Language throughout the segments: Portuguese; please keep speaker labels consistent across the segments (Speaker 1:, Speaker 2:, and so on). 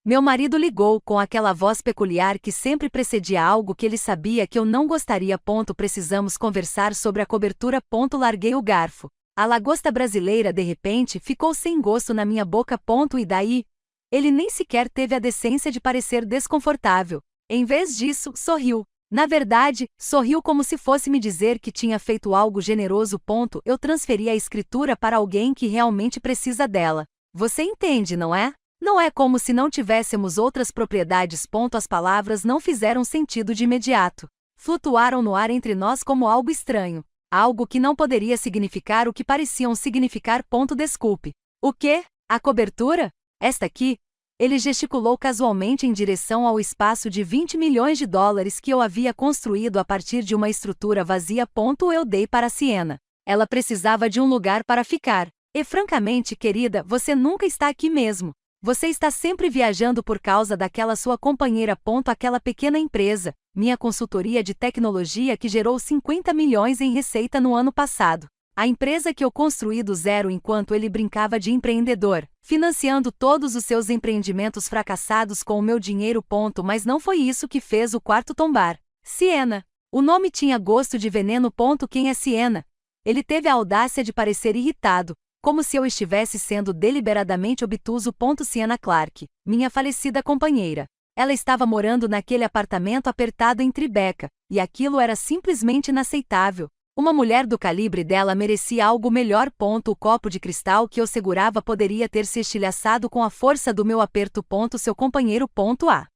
Speaker 1: Meu marido ligou com aquela voz peculiar que sempre precedia algo que ele sabia que eu não gostaria. Precisamos conversar sobre a cobertura. Larguei o garfo. A lagosta brasileira de repente ficou sem gosto na minha boca. E daí? Ele nem sequer teve a decência de parecer desconfortável. Em vez disso, sorriu. Na verdade, sorriu como se fosse me dizer que tinha feito algo generoso. Eu transferi a escritura para alguém que realmente precisa dela. Você entende, não é? Não é como se não tivéssemos outras propriedades. As palavras não fizeram sentido de imediato. Flutuaram no ar entre nós como algo estranho. Algo que não poderia significar o que pareciam significar. Desculpe. O quê? A cobertura? Esta aqui? Ele gesticulou casualmente em direção ao espaço de 20 milhões de dólares que eu havia construído a partir de uma estrutura vazia. Eu dei para Siena. Ela precisava de um lugar para ficar. E francamente, querida, você nunca está aqui mesmo. Você está sempre viajando por causa daquela sua companheira. Aquela pequena empresa, minha consultoria de tecnologia que gerou 50 milhões em receita no ano passado. A empresa que eu construí do zero enquanto ele brincava de empreendedor, financiando todos os seus empreendimentos fracassados com o meu dinheiro. Mas não foi isso que fez o quarto tombar. Siena. O nome tinha gosto de veneno. Quem é Siena? Ele teve a audácia de parecer irritado, como se eu estivesse sendo deliberadamente obtuso. Siena Clark, minha falecida companheira. Ela estava morando naquele apartamento apertado em Tribeca, e aquilo era simplesmente inaceitável. Uma mulher do calibre dela merecia algo melhor. O copo de cristal que eu segurava poderia ter se estilhaçado com a força do meu aperto. Seu companheiro.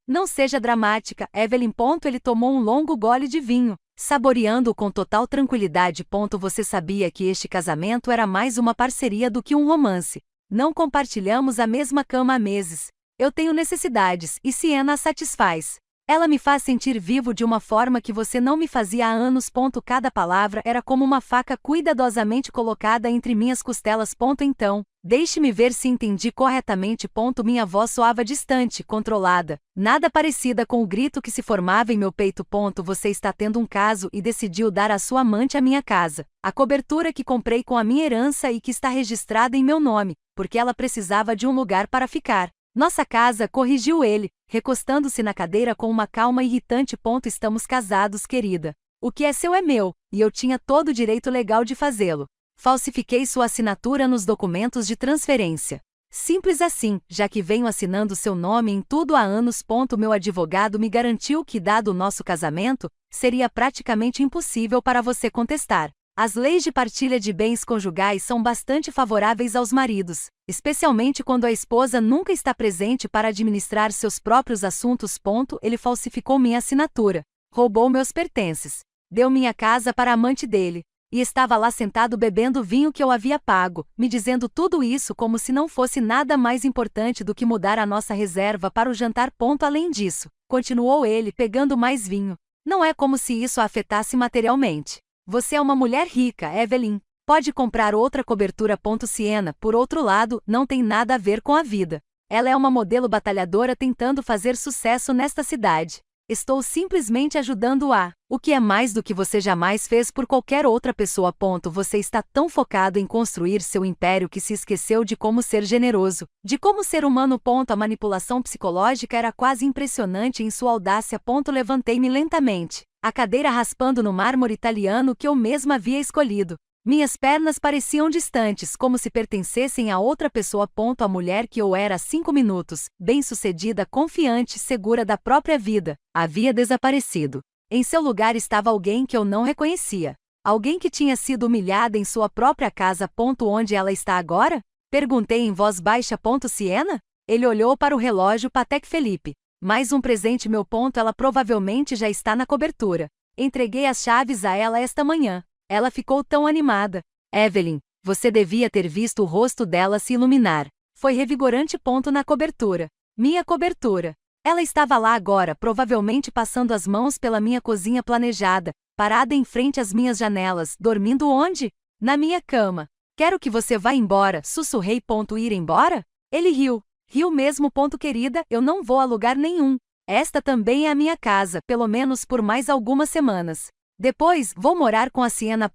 Speaker 1: Não seja dramática, Evelyn. Ele tomou um longo gole de vinho, saboreando-o com total tranquilidade. Você sabia que este casamento era mais uma parceria do que um romance. Não compartilhamos a mesma cama há meses. Eu tenho necessidades, e Siena as satisfaz. Ela me faz sentir vivo de uma forma que você não me fazia há anos. Cada palavra era como uma faca cuidadosamente colocada entre minhas costelas. Então, deixe-me ver se entendi corretamente. Minha voz soava distante, controlada, nada parecida com o grito que se formava em meu peito. Você está tendo um caso e decidiu dar à sua amante a minha casa, a cobertura que comprei com a minha herança e que está registrada em meu nome, porque ela precisava de um lugar para ficar. Nossa casa, corrigiu ele, recostando-se na cadeira com uma calma irritante. Estamos casados, querida. O que é seu é meu, e eu tinha todo o direito legal de fazê-lo. Falsifiquei sua assinatura nos documentos de transferência. Simples assim, já que venho assinando seu nome em tudo há anos. Meu advogado me garantiu que, dado o nosso casamento, seria praticamente impossível para você contestar. As leis de partilha de bens conjugais são bastante favoráveis aos maridos, especialmente quando a esposa nunca está presente para administrar seus próprios assuntos. Ele falsificou minha assinatura, roubou meus pertences, deu minha casa para a amante dele, e estava lá sentado bebendo vinho que eu havia pago, me dizendo tudo isso como se não fosse nada mais importante do que mudar a nossa reserva para o jantar. Além disso, continuou ele pegando mais vinho, não é como se isso a afetasse materialmente. Você é uma mulher rica, Evelyn. Pode comprar outra cobertura. Siena, por outro lado, não tem nada a ver com a vida. Ela é uma modelo batalhadora tentando fazer sucesso nesta cidade. Estou simplesmente ajudando-a, o que é mais do que você jamais fez por qualquer outra pessoa. Você está tão focado em construir seu império que se esqueceu de como ser generoso, de como ser humano. A manipulação psicológica era quase impressionante em sua audácia. Levantei-me lentamente, a cadeira raspando no mármore italiano que eu mesma havia escolhido. Minhas pernas pareciam distantes, como se pertencessem a outra pessoa. A mulher que eu era há 5 minutos, bem-sucedida, confiante, segura da própria vida, havia desaparecido. Em seu lugar estava alguém que eu não reconhecia. Alguém que tinha sido humilhada em sua própria casa. Onde ela está agora? Perguntei em voz baixa. Siena? Ele olhou para o relógio. Patek Philippe. Mais um presente meu. Ela provavelmente já está na cobertura. Entreguei as chaves a ela esta manhã. Ela ficou tão animada. Evelyn, você devia ter visto o rosto dela se iluminar. Foi revigorante. Na cobertura. Minha cobertura. Ela estava lá agora, provavelmente passando as mãos pela minha cozinha planejada, parada em frente às minhas janelas. Dormindo onde? Na minha cama. Quero que você vá embora, sussurrei. Ir embora? Ele riu. Riu mesmo. Querida, eu não vou a lugar nenhum. Esta também é a minha casa, pelo menos por mais algumas semanas. Depois, vou morar com a Siena.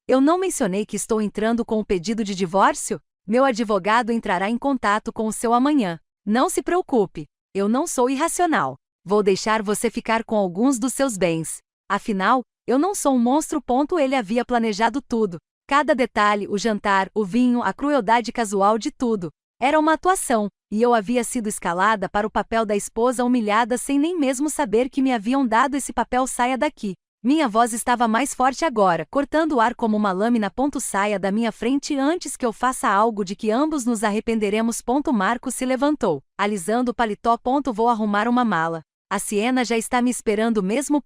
Speaker 1: Eu não mencionei que estou entrando com o pedido de divórcio? Meu advogado entrará em contato com o seu amanhã. Não se preocupe. eu não sou irracional. Vou deixar você ficar com alguns dos seus bens. Afinal, eu não sou um monstro. Ele havia planejado tudo. Cada detalhe, o jantar, o vinho, a crueldade casual de tudo. Era uma atuação, e eu havia sido escalada para o papel da esposa humilhada sem nem mesmo saber que me haviam dado esse papel. Saia daqui. Minha voz estava mais forte agora, cortando o ar como uma lâmina. Saia da minha frente antes que eu faça algo de que ambos nos arrependeremos. Marcos se levantou, alisando o paletó. Vou arrumar uma mala. A Siena já está me esperando mesmo.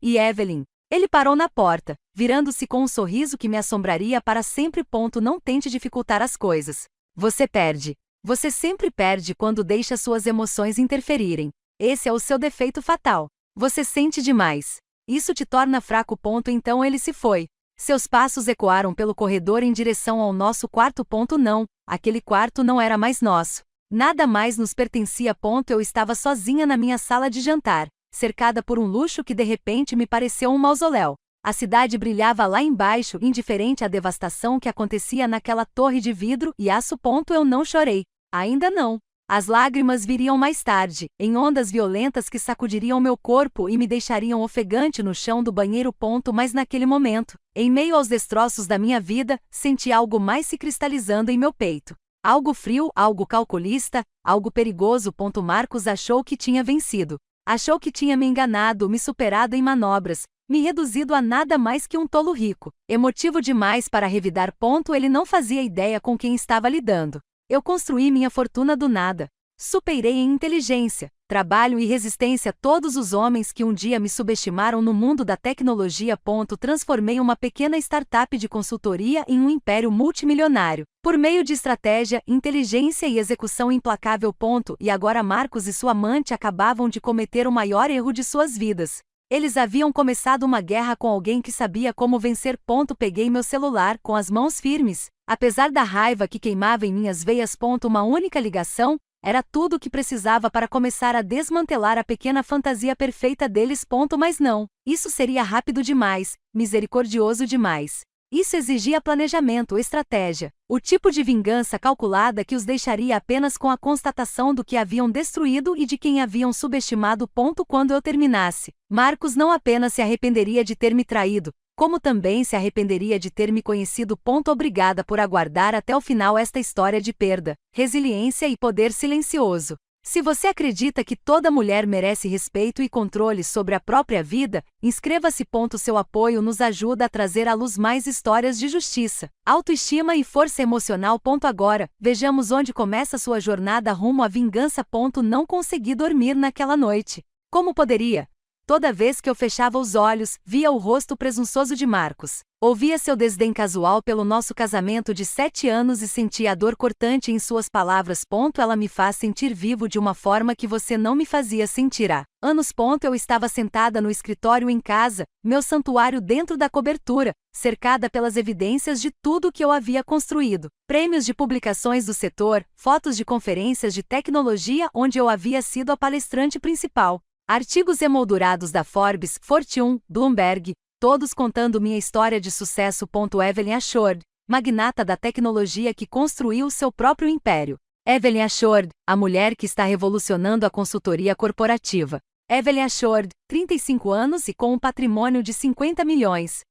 Speaker 1: E Evelyn? Ele parou na porta, virando-se com um sorriso que me assombraria para sempre. Não tente dificultar as coisas. Você perde. Você sempre perde quando deixa suas emoções interferirem. Esse é o seu defeito fatal. Você sente demais. Isso te torna fraco. Então ele se foi. Seus passos ecoaram pelo corredor em direção ao nosso quarto. Não, aquele quarto não era mais nosso. Nada mais nos pertencia. Eu estava sozinha na minha sala de jantar, cercada por um luxo que de repente me pareceu um mausoléu. A cidade brilhava lá embaixo, indiferente à devastação que acontecia naquela torre de vidro e aço. Eu não chorei. Ainda não. As lágrimas viriam mais tarde, em ondas violentas que sacudiriam meu corpo e me deixariam ofegante no chão do banheiro. Mas naquele momento, em meio aos destroços da minha vida, senti algo mais se cristalizando em meu peito. Algo frio, algo calculista, algo perigoso. Marcos achou que tinha vencido. Achou que tinha me enganado, me superado em manobras, me reduzido a nada mais que um tolo rico, emotivo demais para revidar. Ele não fazia ideia com quem estava lidando. Eu construí minha fortuna do nada. Superei em inteligência, trabalho e resistência todos os homens que um dia me subestimaram no mundo da tecnologia. Transformei uma pequena startup de consultoria em um império multimilionário, por meio de estratégia, inteligência e execução implacável. E agora Marcos e sua amante acabavam de cometer o maior erro de suas vidas. Eles haviam começado uma guerra com alguém que sabia como vencer. Peguei meu celular com as mãos firmes. Apesar da raiva que queimava em minhas veias. Uma única ligação era tudo o que precisava para começar a desmantelar a pequena fantasia perfeita deles. Mas não, isso seria rápido demais, misericordioso demais. Isso exigia planejamento, estratégia, o tipo de vingança calculada que os deixaria apenas com a constatação do que haviam destruído e de quem haviam subestimado. Quando eu terminasse, Marcos não apenas se arrependeria de ter me traído, como também se arrependeria de ter me conhecido. Obrigada por aguardar até o final esta história de perda, resiliência e poder silencioso. Se você acredita que toda mulher merece respeito e controle sobre a própria vida, inscreva-se. Seu apoio nos ajuda a trazer à luz mais histórias de justiça, autoestima e força emocional. Agora, vejamos onde começa sua jornada rumo à vingança. Não consegui dormir naquela noite. Como poderia? Toda vez que eu fechava os olhos, via o rosto presunçoso de Marcos. Ouvia seu desdém casual pelo nosso casamento de 7 anos e sentia a dor cortante em suas palavras. Ela me faz sentir vivo de uma forma que você não me fazia sentir há anos. Eu estava sentada no escritório em casa, meu santuário dentro da cobertura, cercada pelas evidências de tudo que eu havia construído. Prêmios de publicações do setor, fotos de conferências de tecnologia onde eu havia sido a palestrante principal. Artigos emoldurados da Forbes, Fortune, Bloomberg, todos contando minha história de sucesso. Evelyn Ashord, magnata da tecnologia que construiu seu próprio império. Evelyn Ashord, a mulher que está revolucionando a consultoria corporativa. Evelyn Ashord, 35 anos e com um patrimônio de 50 milhões.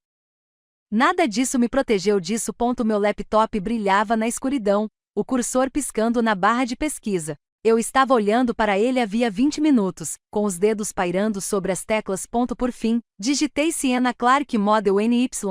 Speaker 1: Nada disso me protegeu disso. Meu laptop brilhava na escuridão, o cursor piscando na barra de pesquisa. Eu estava olhando para ele havia 20 minutos, com os dedos pairando sobre as teclas. Por fim, digitei Siena Clark Model NYC.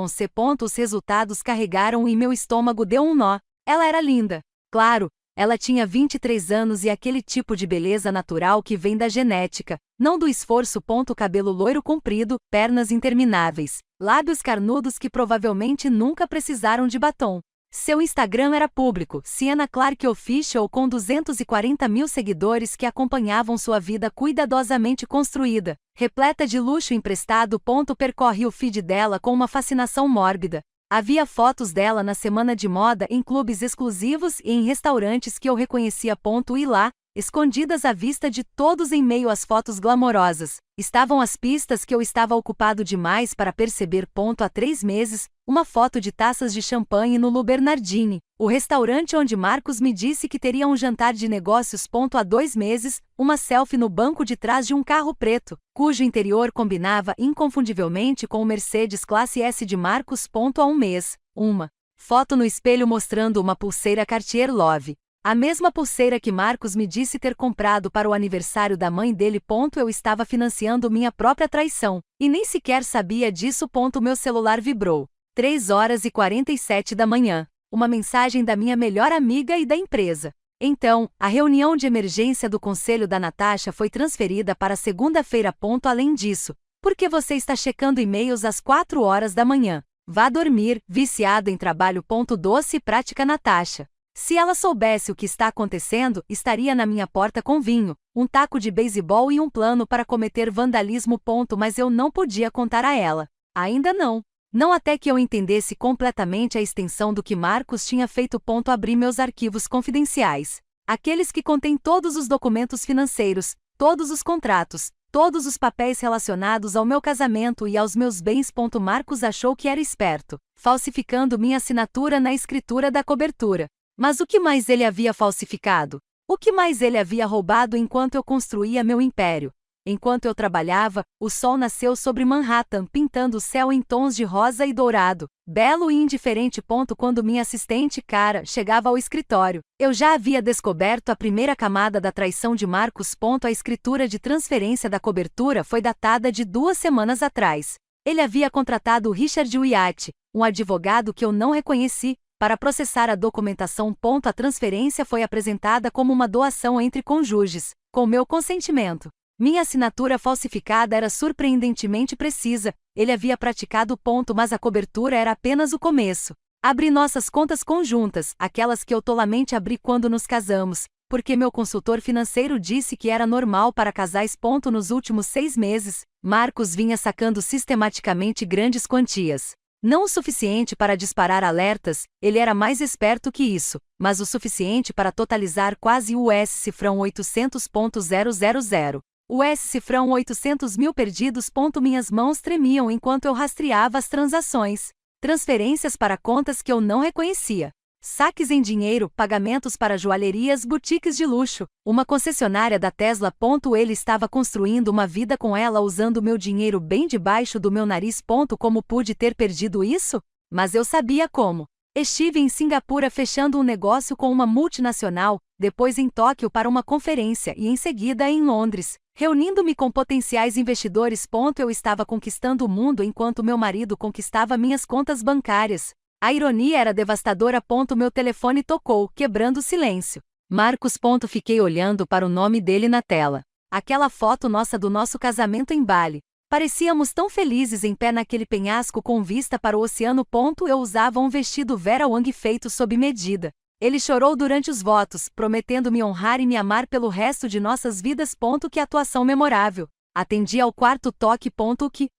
Speaker 1: Os resultados carregaram e meu estômago deu um nó. Ela era linda. Claro, ela tinha 23 anos e aquele tipo de beleza natural que vem da genética, não do esforço. Cabelo loiro comprido, pernas intermináveis, lábios carnudos que provavelmente nunca precisaram de batom. Seu Instagram era público, Siena Clark Official, com 240 mil seguidores que acompanhavam sua vida cuidadosamente construída, repleta de luxo emprestado. Percorri o feed dela com uma fascinação mórbida. Havia fotos dela na semana de moda em clubes exclusivos e em restaurantes que eu reconhecia. E lá, escondidas à vista de todos em meio às fotos glamorosas, estavam as pistas que eu estava ocupado demais para perceber. Há 3 meses, uma foto de taças de champanhe no Lu Bernardini, O restaurante onde Marcos me disse que teria um jantar de negócios. Há 2 meses, uma selfie no banco de trás de um carro preto, cujo interior combinava inconfundivelmente com o Mercedes Classe S de Marcos. Há 1 mês, uma foto no espelho mostrando uma pulseira Cartier Love. A mesma pulseira que Marcos me disse ter comprado para o aniversário da mãe dele. Eu estava financiando minha própria traição, e nem sequer sabia disso. Meu celular vibrou. 3h47 da manhã. Uma mensagem da minha melhor amiga e da empresa. Então, a reunião de emergência do conselho da Natasha foi transferida para segunda-feira. Além disso, por que você está checando e-mails às 4 horas da manhã? Vá dormir, viciado em trabalho. Doce e prática Natasha. Se ela soubesse o que está acontecendo, estaria na minha porta com vinho, um taco de beisebol e um plano para cometer vandalismo. Mas eu não podia contar a ela. Ainda não. Não até que eu entendesse completamente a extensão do que Marcos tinha feito. Abri meus arquivos confidenciais. Aqueles que contêm todos os documentos financeiros, todos os contratos, todos os papéis relacionados ao meu casamento e aos meus bens. Marcos achou que era esperto, falsificando minha assinatura na escritura da cobertura. Mas o que mais ele havia falsificado? O que mais ele havia roubado enquanto eu construía meu império? Enquanto eu trabalhava, o sol nasceu sobre Manhattan, pintando o céu em tons de rosa e dourado, belo e indiferente. Quando minha assistente Cara chegava ao escritório, eu já havia descoberto a primeira camada da traição de Marcos. A escritura de transferência da cobertura foi datada de 2 semanas atrás. Ele havia contratado Richard Wyatt, um advogado que eu não reconheci, para processar a documentação. A transferência foi apresentada como uma doação entre cônjuges, com meu consentimento. Minha assinatura falsificada era surpreendentemente precisa. Ele havia praticado. Mas a cobertura era apenas o começo. Abri nossas contas conjuntas, aquelas que eu tolamente abri quando nos casamos, porque meu consultor financeiro disse que era normal para casais. Nos últimos 6 meses, Marcos vinha sacando sistematicamente grandes quantias. Não o suficiente para disparar alertas, ele era mais esperto que isso, mas o suficiente para totalizar quase US cifrão 800.000. US cifrão 800 mil perdidos. Minhas mãos tremiam enquanto eu rastreava as transações. Transferências para contas que eu não reconhecia. Saques em dinheiro, pagamentos para joalherias, boutiques de luxo, uma concessionária da Tesla. Ele estava construindo uma vida com ela usando meu dinheiro bem debaixo do meu nariz. Como pude ter perdido isso? Mas eu sabia como. Estive em Singapura fechando um negócio com uma multinacional, depois em Tóquio para uma conferência e em seguida em Londres, reunindo-me com potenciais investidores. Eu estava conquistando o mundo enquanto meu marido conquistava minhas contas bancárias. A ironia era devastadora. Meu telefone tocou, quebrando o silêncio. Marcos. Fiquei olhando para o nome dele na tela. Aquela foto nossa do nosso casamento em Bali. Parecíamos tão felizes em pé naquele penhasco com vista para o oceano. Eu usava um vestido Vera Wang feito sob medida. Ele chorou durante os votos, prometendo me honrar e me amar pelo resto de nossas vidas. Que atuação memorável. Atendi ao quarto toque.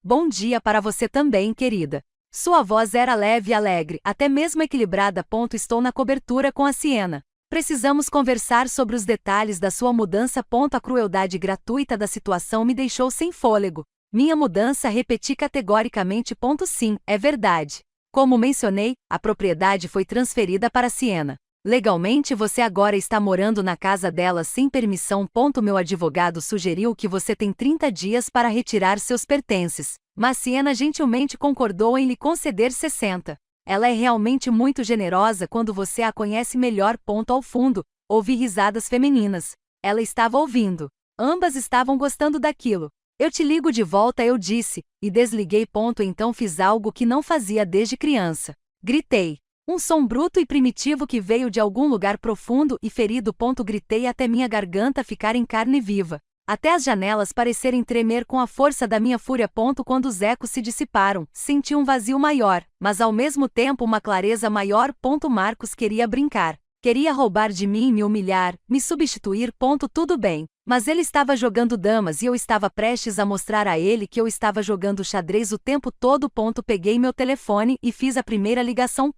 Speaker 1: Bom dia para você também, querida. Sua voz era leve e alegre, até mesmo equilibrada. Estou na cobertura com a Siena. Precisamos conversar sobre os detalhes da sua mudança. A crueldade gratuita da situação me deixou sem fôlego. Minha mudança, repeti categoricamente. Sim, é verdade. Como mencionei, a propriedade foi transferida para Siena. Legalmente você agora está morando na casa dela sem permissão. Meu advogado sugeriu que você tem 30 dias para retirar seus pertences, mas Siena gentilmente concordou em lhe conceder 60. Ela é realmente muito generosa quando você a conhece melhor. Ao fundo, ouvi risadas femininas. Ela estava ouvindo. Ambas estavam gostando daquilo. Eu te ligo de volta, eu disse, e desliguei. Então fiz algo que não fazia desde criança. Gritei. Um som bruto e primitivo que veio de algum lugar profundo e ferido. Gritei até minha garganta ficar em carne viva. Até as janelas parecerem tremer com a força da minha fúria. Quando os ecos se dissiparam, senti um vazio maior, mas ao mesmo tempo uma clareza maior. Marcos queria brincar. Queria roubar de mim e me humilhar, me substituir. Tudo bem. Mas ele estava jogando damas e eu estava prestes a mostrar a ele que eu estava jogando xadrez o tempo todo. Peguei meu telefone e fiz a primeira ligação.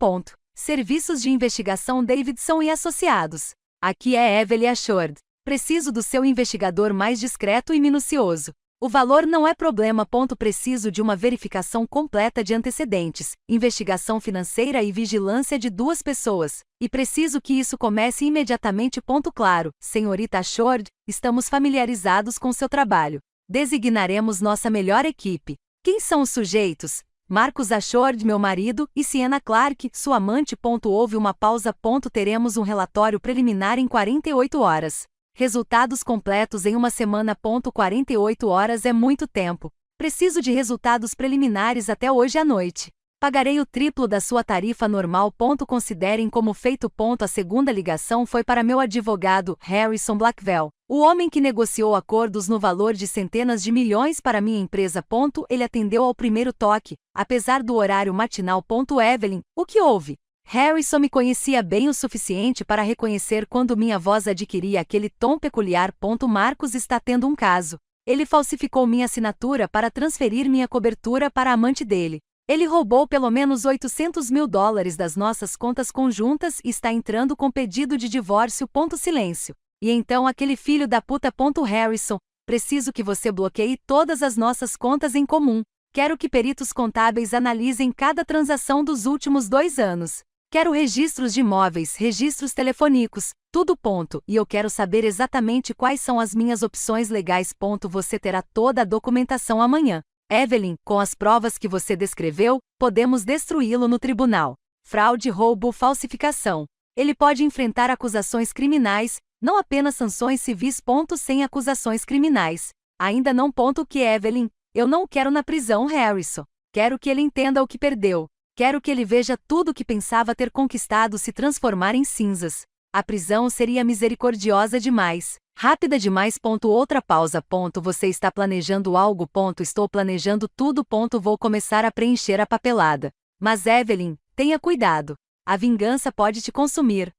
Speaker 1: Serviços de investigação Davidson e Associados. Aqui é Evelyn Ashord. Preciso do seu investigador mais discreto e minucioso. O valor não é problema. Preciso de uma verificação completa de antecedentes, investigação financeira e vigilância de 2 pessoas. E preciso que isso comece imediatamente. Claro, senhorita Ashford, estamos familiarizados com seu trabalho. Designaremos nossa melhor equipe. Quem são os sujeitos? Marcus Ashford, meu marido, e Sienna Clark, sua amante. Houve uma pausa. Teremos um relatório preliminar em 48 horas. Resultados completos em uma semana. 48 horas é muito tempo. Preciso de resultados preliminares até hoje à noite. Pagarei o triplo da sua tarifa normal. Considerem como feito. A segunda ligação foi para meu advogado, Harrison Blackwell, o homem que negociou acordos no valor de centenas de milhões para minha empresa. Ele atendeu ao primeiro toque, apesar do horário matinal. Evelyn, o que houve? Harrison me conhecia bem o suficiente para reconhecer quando minha voz adquiria aquele tom peculiar. Marcus está tendo um caso. Ele falsificou minha assinatura para transferir minha cobertura para a amante dele. Ele roubou pelo menos $800 mil das nossas contas conjuntas e está entrando com pedido de divórcio. Silêncio. E então aquele filho da puta. Harrison, preciso que você bloqueie todas as nossas contas em comum. Quero que peritos contábeis analisem cada transação dos últimos 2 anos. Quero registros de imóveis, registros telefônicos, tudo. E eu quero saber exatamente quais são as minhas opções legais. Você terá toda a documentação amanhã. Evelyn, com as provas que você descreveu, podemos destruí-lo no tribunal. Fraude, roubo, falsificação. Ele pode enfrentar acusações criminais, não apenas sanções civis. Sem acusações criminais. Ainda não. Que Evelyn, eu não o quero na prisão. Harrison. Quero que ele entenda o que perdeu. Quero que ele veja tudo o que pensava ter conquistado se transformar em cinzas. A prisão seria misericordiosa demais. Rápida demais. Outra pausa. Você está planejando algo? Estou planejando tudo. Vou começar a preencher a papelada. Mas Evelyn, tenha cuidado. A vingança pode te consumir.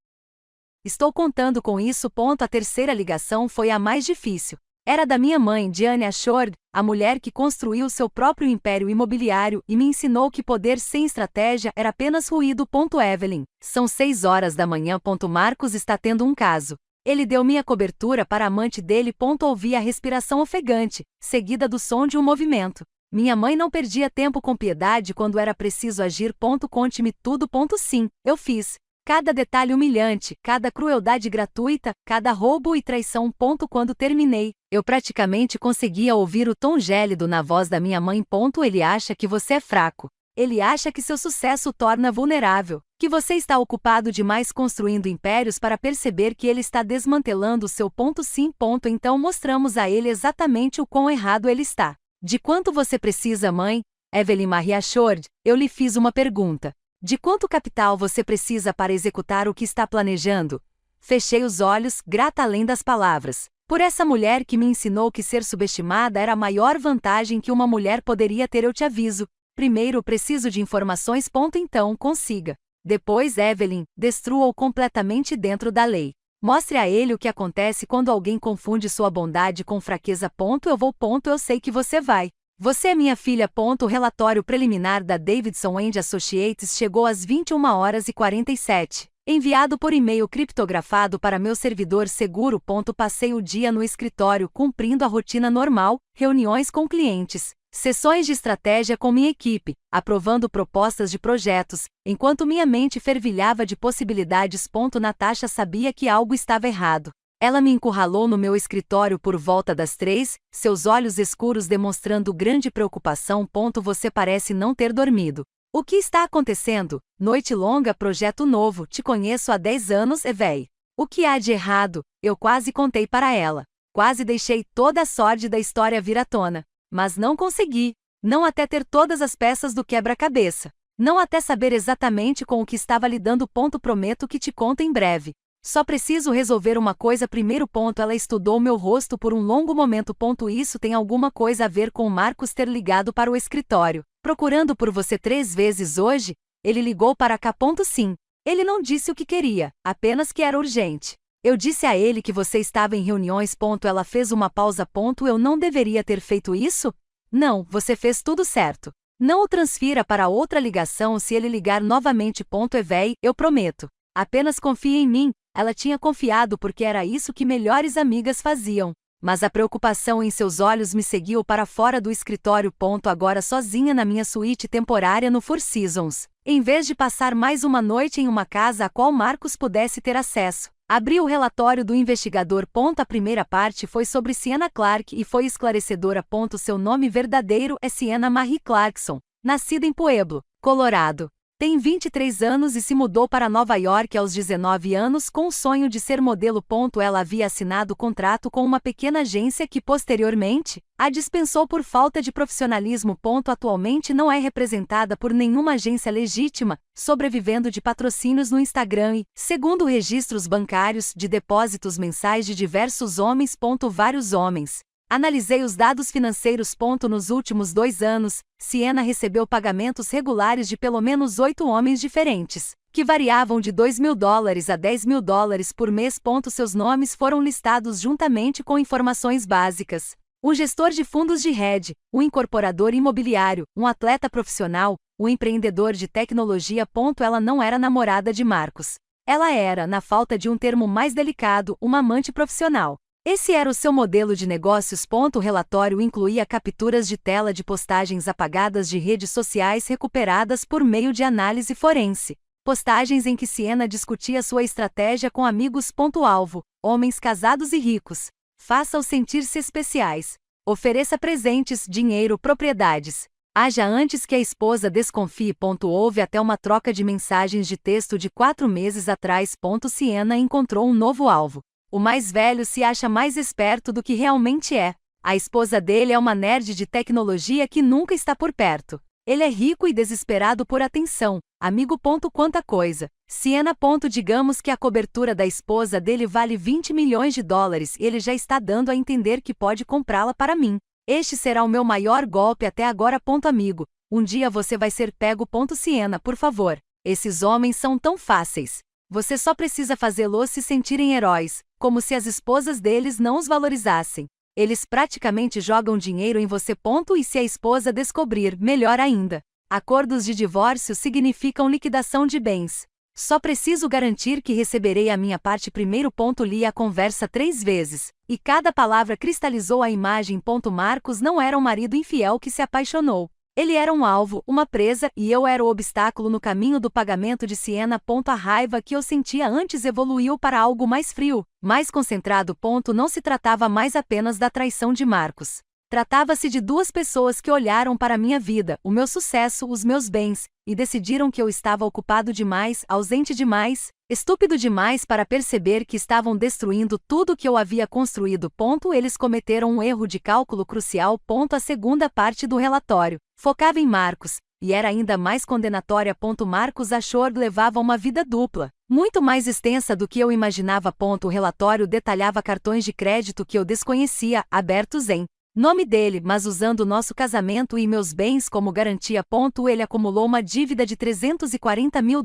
Speaker 1: Estou contando com isso. A terceira ligação foi a mais difícil. Era da minha mãe, Diane Ashford, a mulher que construiu seu próprio império imobiliário e me ensinou que poder sem estratégia era apenas ruído. Evelyn, são 6 horas da manhã. Marcus está tendo um caso. Ele deu minha cobertura para a amante dele. Ouvi a respiração ofegante, seguida do som de um movimento. Minha mãe não perdia tempo com piedade quando era preciso agir. Conte-me tudo. Sim, eu fiz. Cada detalhe humilhante, cada crueldade gratuita, cada roubo e traição. Quando terminei, eu praticamente conseguia ouvir o tom gélido na voz da minha mãe. Ele acha que você é fraco. Ele acha que seu sucesso o torna vulnerável, que você está ocupado demais construindo impérios para perceber que ele está desmantelando o seu. Sim. Então mostramos a ele exatamente o quão errado ele está. De quanto você precisa, mãe? Evelyn Marie Ashford, eu lhe fiz uma pergunta. De quanto capital você precisa para executar o que está planejando? Fechei os olhos, grata além das palavras. Por essa mulher que me ensinou que ser subestimada era a maior vantagem que uma mulher poderia ter. Eu te aviso. Primeiro preciso de informações. Então consiga. Depois, Evelyn, destrua-o completamente dentro da lei. Mostre a ele o que acontece quando alguém confunde sua bondade com fraqueza. Eu vou. Eu sei que você vai. Você é minha filha. O relatório preliminar da Davidson & Associates chegou às 21h47. Enviado por e-mail criptografado para meu servidor seguro. Passei o dia no escritório cumprindo a rotina normal, reuniões com clientes, sessões de estratégia com minha equipe, aprovando propostas de projetos, enquanto minha mente fervilhava de possibilidades. Natasha sabia que algo estava errado. Ela me encurralou no meu escritório por volta das 3, seus olhos escuros demonstrando grande preocupação. Você parece não ter dormido. O que está acontecendo? Noite longa, projeto novo, te conheço há 10 anos, véi. O que há de errado? Eu quase contei para ela. Quase deixei toda a sorte da história vir à tona. Mas não consegui. Não até ter todas as peças do quebra-cabeça. Não até saber exatamente com o que estava lidando. Prometo que te conto em breve. Só preciso resolver uma coisa primeiro. Ela estudou meu rosto por um longo momento. Isso tem alguma coisa a ver com o Marcus ter ligado para o escritório, procurando por você 3 vezes hoje? Ele ligou para cá. Sim. Ele não disse o que queria, apenas que era urgente. Eu disse a ele que você estava em reuniões. Ela fez uma pausa. Eu não deveria ter feito isso? Não, você fez tudo certo. Não o transfira para outra ligação se ele ligar novamente. Véi, eu prometo. Apenas confie em mim. Ela tinha confiado porque era isso que melhores amigas faziam. mas a preocupação em seus olhos me seguiu para fora do escritório. Agora sozinha na minha suíte temporária no Four Seasons. Em vez de passar mais uma noite em uma casa a qual Marcos pudesse ter acesso, abri o relatório do investigador. A primeira parte foi sobre Sienna Clarke e foi esclarecedora. Seu nome verdadeiro é Sienna Marie Clarkson, nascida em Pueblo, Colorado. Tem 23 anos e se mudou para Nova York aos 19 anos com o sonho de ser modelo. Ela havia assinado contrato com uma pequena agência que posteriormente a dispensou por falta de profissionalismo. Atualmente não é representada por nenhuma agência legítima, sobrevivendo de patrocínios no Instagram e, segundo registros bancários, de depósitos mensais de diversos homens. Vários homens. Analisei os dados financeiros. Nos últimos 2 anos, Sienna recebeu pagamentos regulares de pelo menos 8 homens diferentes, que variavam de $2.000 a $10.000 por mês. Seus nomes foram listados juntamente com informações básicas. Um gestor de fundos de hedge, um incorporador imobiliário, um atleta profissional, um empreendedor de tecnologia. Ela não era namorada de Marcos. Ela era, na falta de um termo mais delicado, uma amante profissional. Esse era o seu modelo de negócios. O relatório incluía capturas de tela de postagens apagadas de redes sociais recuperadas por meio de análise forense. Postagens em que Sienna discutia sua estratégia com amigos. Alvo: homens casados e ricos. Faça-os sentir-se especiais. Ofereça presentes, dinheiro, propriedades. Haja antes que a esposa desconfie. Houve até uma troca de mensagens de texto de 4 meses atrás. Sienna encontrou um novo alvo. O mais velho se acha mais esperto do que realmente é. A esposa dele é uma nerd de tecnologia que nunca está por perto. Ele é rico e desesperado por atenção. Amigo. Quanta coisa. Sienna. Digamos que a cobertura da esposa dele vale $20 milhões e ele já está dando a entender que pode comprá-la para mim. Este será o meu maior golpe até agora. Amigo. Um dia você vai ser pego. Sienna, por favor. Esses homens são tão fáceis. Você só precisa fazê-los se sentirem heróis, como se as esposas deles não os valorizassem. Eles praticamente jogam dinheiro em você. E se a esposa descobrir, melhor ainda. Acordos de divórcio significam liquidação de bens. Só preciso garantir que receberei a minha parte primeiro. Li a conversa 3 vezes, e cada palavra cristalizou a imagem. Marcos não era um marido infiel que se apaixonou. Ele era um alvo, uma presa, e eu era o obstáculo no caminho do pagamento de Sienna. A raiva que eu sentia antes evoluiu para algo mais frio, mais concentrado. Não se tratava mais apenas da traição de Marcos. Tratava-se de 2 pessoas que olharam para a minha vida, o meu sucesso, os meus bens, e decidiram que eu estava ocupado demais, ausente demais, estúpido demais para perceber que estavam destruindo tudo que eu havia construído. Eles cometeram um erro de cálculo crucial. A segunda parte do relatório focava em Marcos, e era ainda mais condenatória. Marcos Ashore levava uma vida dupla, muito mais extensa do que eu imaginava. O relatório detalhava cartões de crédito que eu desconhecia, abertos em nome dele, mas usando nosso casamento e meus bens como garantia. Ele acumulou uma dívida de $340 mil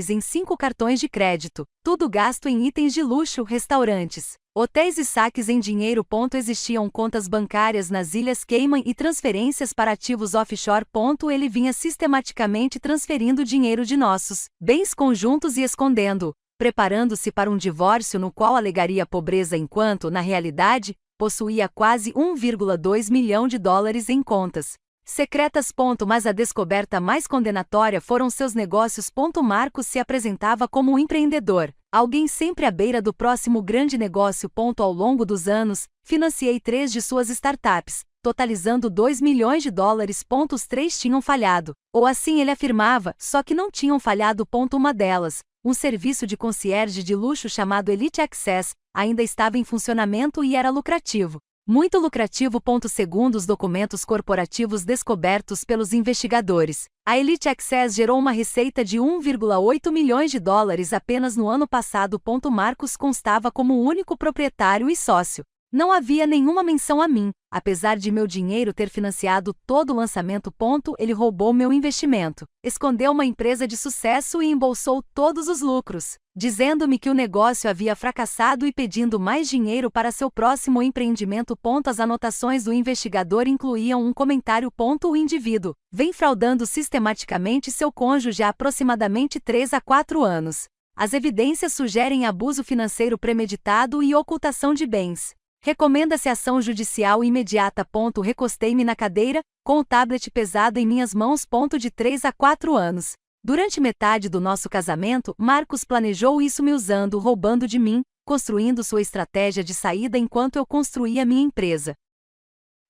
Speaker 1: em 5 cartões de crédito, tudo gasto em itens de luxo, restaurantes, hotéis e saques em dinheiro. Existiam contas bancárias nas Ilhas Cayman e transferências para ativos offshore. Ele vinha sistematicamente transferindo dinheiro de nossos bens conjuntos e escondendo-o, preparando-se para um divórcio no qual alegaria pobreza enquanto, na realidade, possuía quase $1,2 milhão em contas secretas. Mas a descoberta mais condenatória foram seus negócios. Marcos se apresentava como um empreendedor, alguém sempre à beira do próximo grande negócio. Ao longo dos anos, financiei 3 de suas startups, totalizando $2 milhões. Os 3 tinham falhado, ou assim ele afirmava, só que não tinham falhado. Uma delas, um serviço de concierge de luxo chamado Elite Access, ainda estava em funcionamento e era lucrativo. Muito lucrativo. Segundo os documentos corporativos descobertos pelos investigadores, a Elite Access gerou uma receita de $1,8 milhões apenas no ano passado. Marcos constava como o único proprietário e sócio. Não havia nenhuma menção a mim, apesar de meu dinheiro ter financiado todo o lançamento. Ele roubou meu investimento, escondeu uma empresa de sucesso e embolsou todos os lucros, dizendo-me que o negócio havia fracassado e pedindo mais dinheiro para seu próximo empreendimento. As anotações do investigador incluíam um comentário. O indivíduo vem fraudando sistematicamente seu cônjuge há aproximadamente 3 a 4 anos. As evidências sugerem abuso financeiro premeditado e ocultação de bens. Recomenda-se ação judicial imediata. Recostei-me na cadeira, com o tablet pesado em minhas mãos. De 3 a 4 anos. Durante metade do nosso casamento, Marcos planejou isso me usando, roubando de mim, construindo sua estratégia de saída enquanto eu construía minha empresa.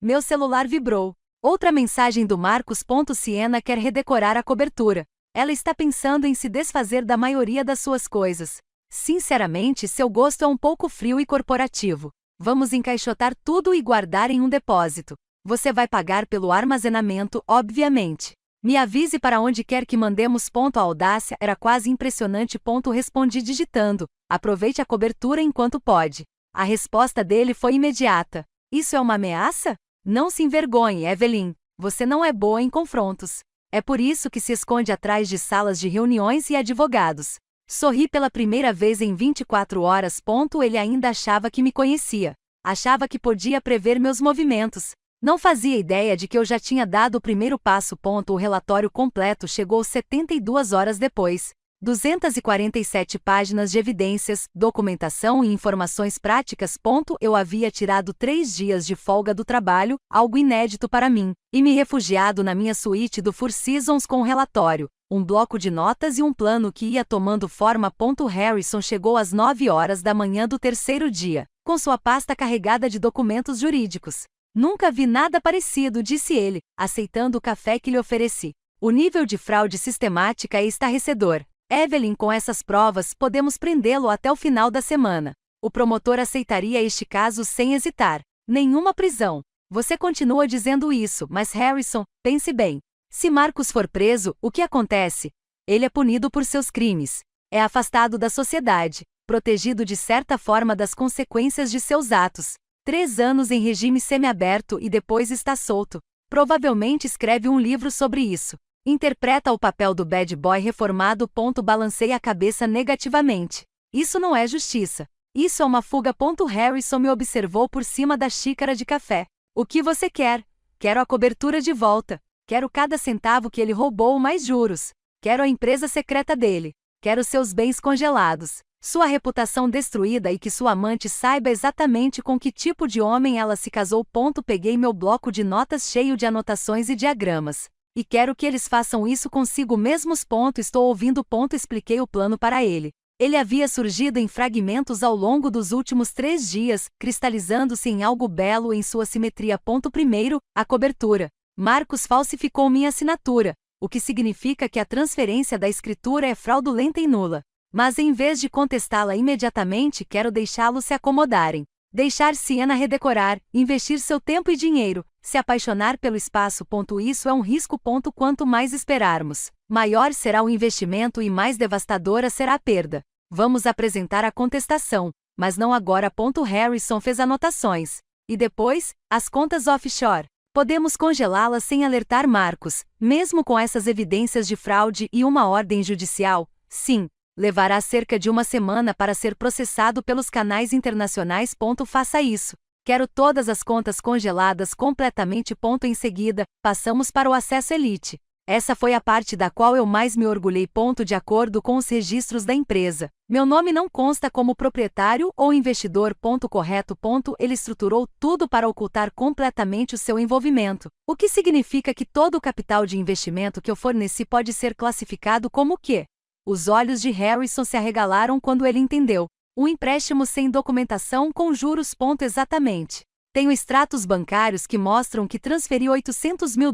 Speaker 1: Meu celular vibrou. Outra mensagem do Marcos. Siena quer redecorar a cobertura. Ela está pensando em se desfazer da maioria das suas coisas. Sinceramente, seu gosto é um pouco frio e corporativo. Vamos encaixotar tudo e guardar em um depósito. Você vai pagar pelo armazenamento, obviamente. Me avise para onde quer que mandemos. A audácia era quase impressionante. Respondi digitando: aproveite a cobertura enquanto pode. A resposta dele foi imediata: isso é uma ameaça? Não se envergonhe, Evelyn. Você não é boa em confrontos. É por isso que se esconde atrás de salas de reuniões e advogados. Sorri pela primeira vez em 24 horas. Ele ainda achava que me conhecia. Achava que podia prever meus movimentos. Não fazia ideia de que eu já tinha dado o primeiro passo. O relatório completo chegou 72 horas depois. 247 páginas de evidências, documentação e informações práticas. Eu havia tirado 3 dias de folga do trabalho, algo inédito para mim, e me refugiado na minha suíte do Four Seasons com um relatório, um bloco de notas e um plano que ia tomando forma. Harrison chegou às 9 horas da manhã do terceiro dia, com sua pasta carregada de documentos jurídicos. Nunca vi nada parecido, disse ele, aceitando o café que lhe ofereci. O nível de fraude sistemática é estarrecedor. Evelyn, com essas provas, podemos prendê-lo até o final da semana. O promotor aceitaria este caso sem hesitar. Nenhuma prisão. Você continua dizendo isso, mas Harrison, pense bem. Se Marcos for preso, o que acontece? Ele é punido por seus crimes. É afastado da sociedade, protegido de certa forma das consequências de seus atos. 3 anos em regime semiaberto e depois está solto. Provavelmente escreve um livro sobre isso. Interpreta o papel do bad boy reformado. Balancei a cabeça negativamente. Isso não é justiça. Isso é uma fuga. Harrison me observou por cima da xícara de café. O que você quer? Quero a cobertura de volta. Quero cada centavo que ele roubou mais juros. Quero a empresa secreta dele. Quero seus bens congelados. Sua reputação destruída e que sua amante saiba exatamente com que tipo de homem ela se casou. Peguei meu bloco de notas cheio de anotações e diagramas. E quero que eles façam isso consigo mesmos. Estou ouvindo. Expliquei o plano para ele. Ele havia surgido em fragmentos ao longo dos últimos 3 dias, cristalizando-se em algo belo em sua simetria. Primeiro, a cobertura. Marcos falsificou minha assinatura, o que significa que a transferência da escritura é fraudulenta e nula. Mas em vez de contestá-la imediatamente, quero deixá-los se acomodarem. Deixar Siena redecorar, investir seu tempo e dinheiro, se apaixonar pelo espaço. Isso é um risco. Quanto mais esperarmos, maior será o investimento e mais devastadora será a perda. Vamos apresentar a contestação, mas não agora. Harrison fez anotações. E depois, as contas offshore. Podemos congelá-las sem alertar Marcos, mesmo com essas evidências de fraude e uma ordem judicial? Sim. Levará cerca de 1 semana para ser processado pelos canais internacionais. Faça isso. Quero todas as contas congeladas completamente. Em seguida, passamos para o acesso elite. Essa foi a parte da qual eu mais me orgulhei. De acordo com os registros da empresa, meu nome não consta como proprietário ou investidor. Correto. Ele estruturou tudo para ocultar completamente o seu envolvimento, o que significa que todo o capital de investimento que eu forneci pode ser classificado como o quê? Os olhos de Harrison se arregalaram quando ele entendeu. Um empréstimo sem documentação com juros. Exatamente. Tenho extratos bancários que mostram que transferi $800 mil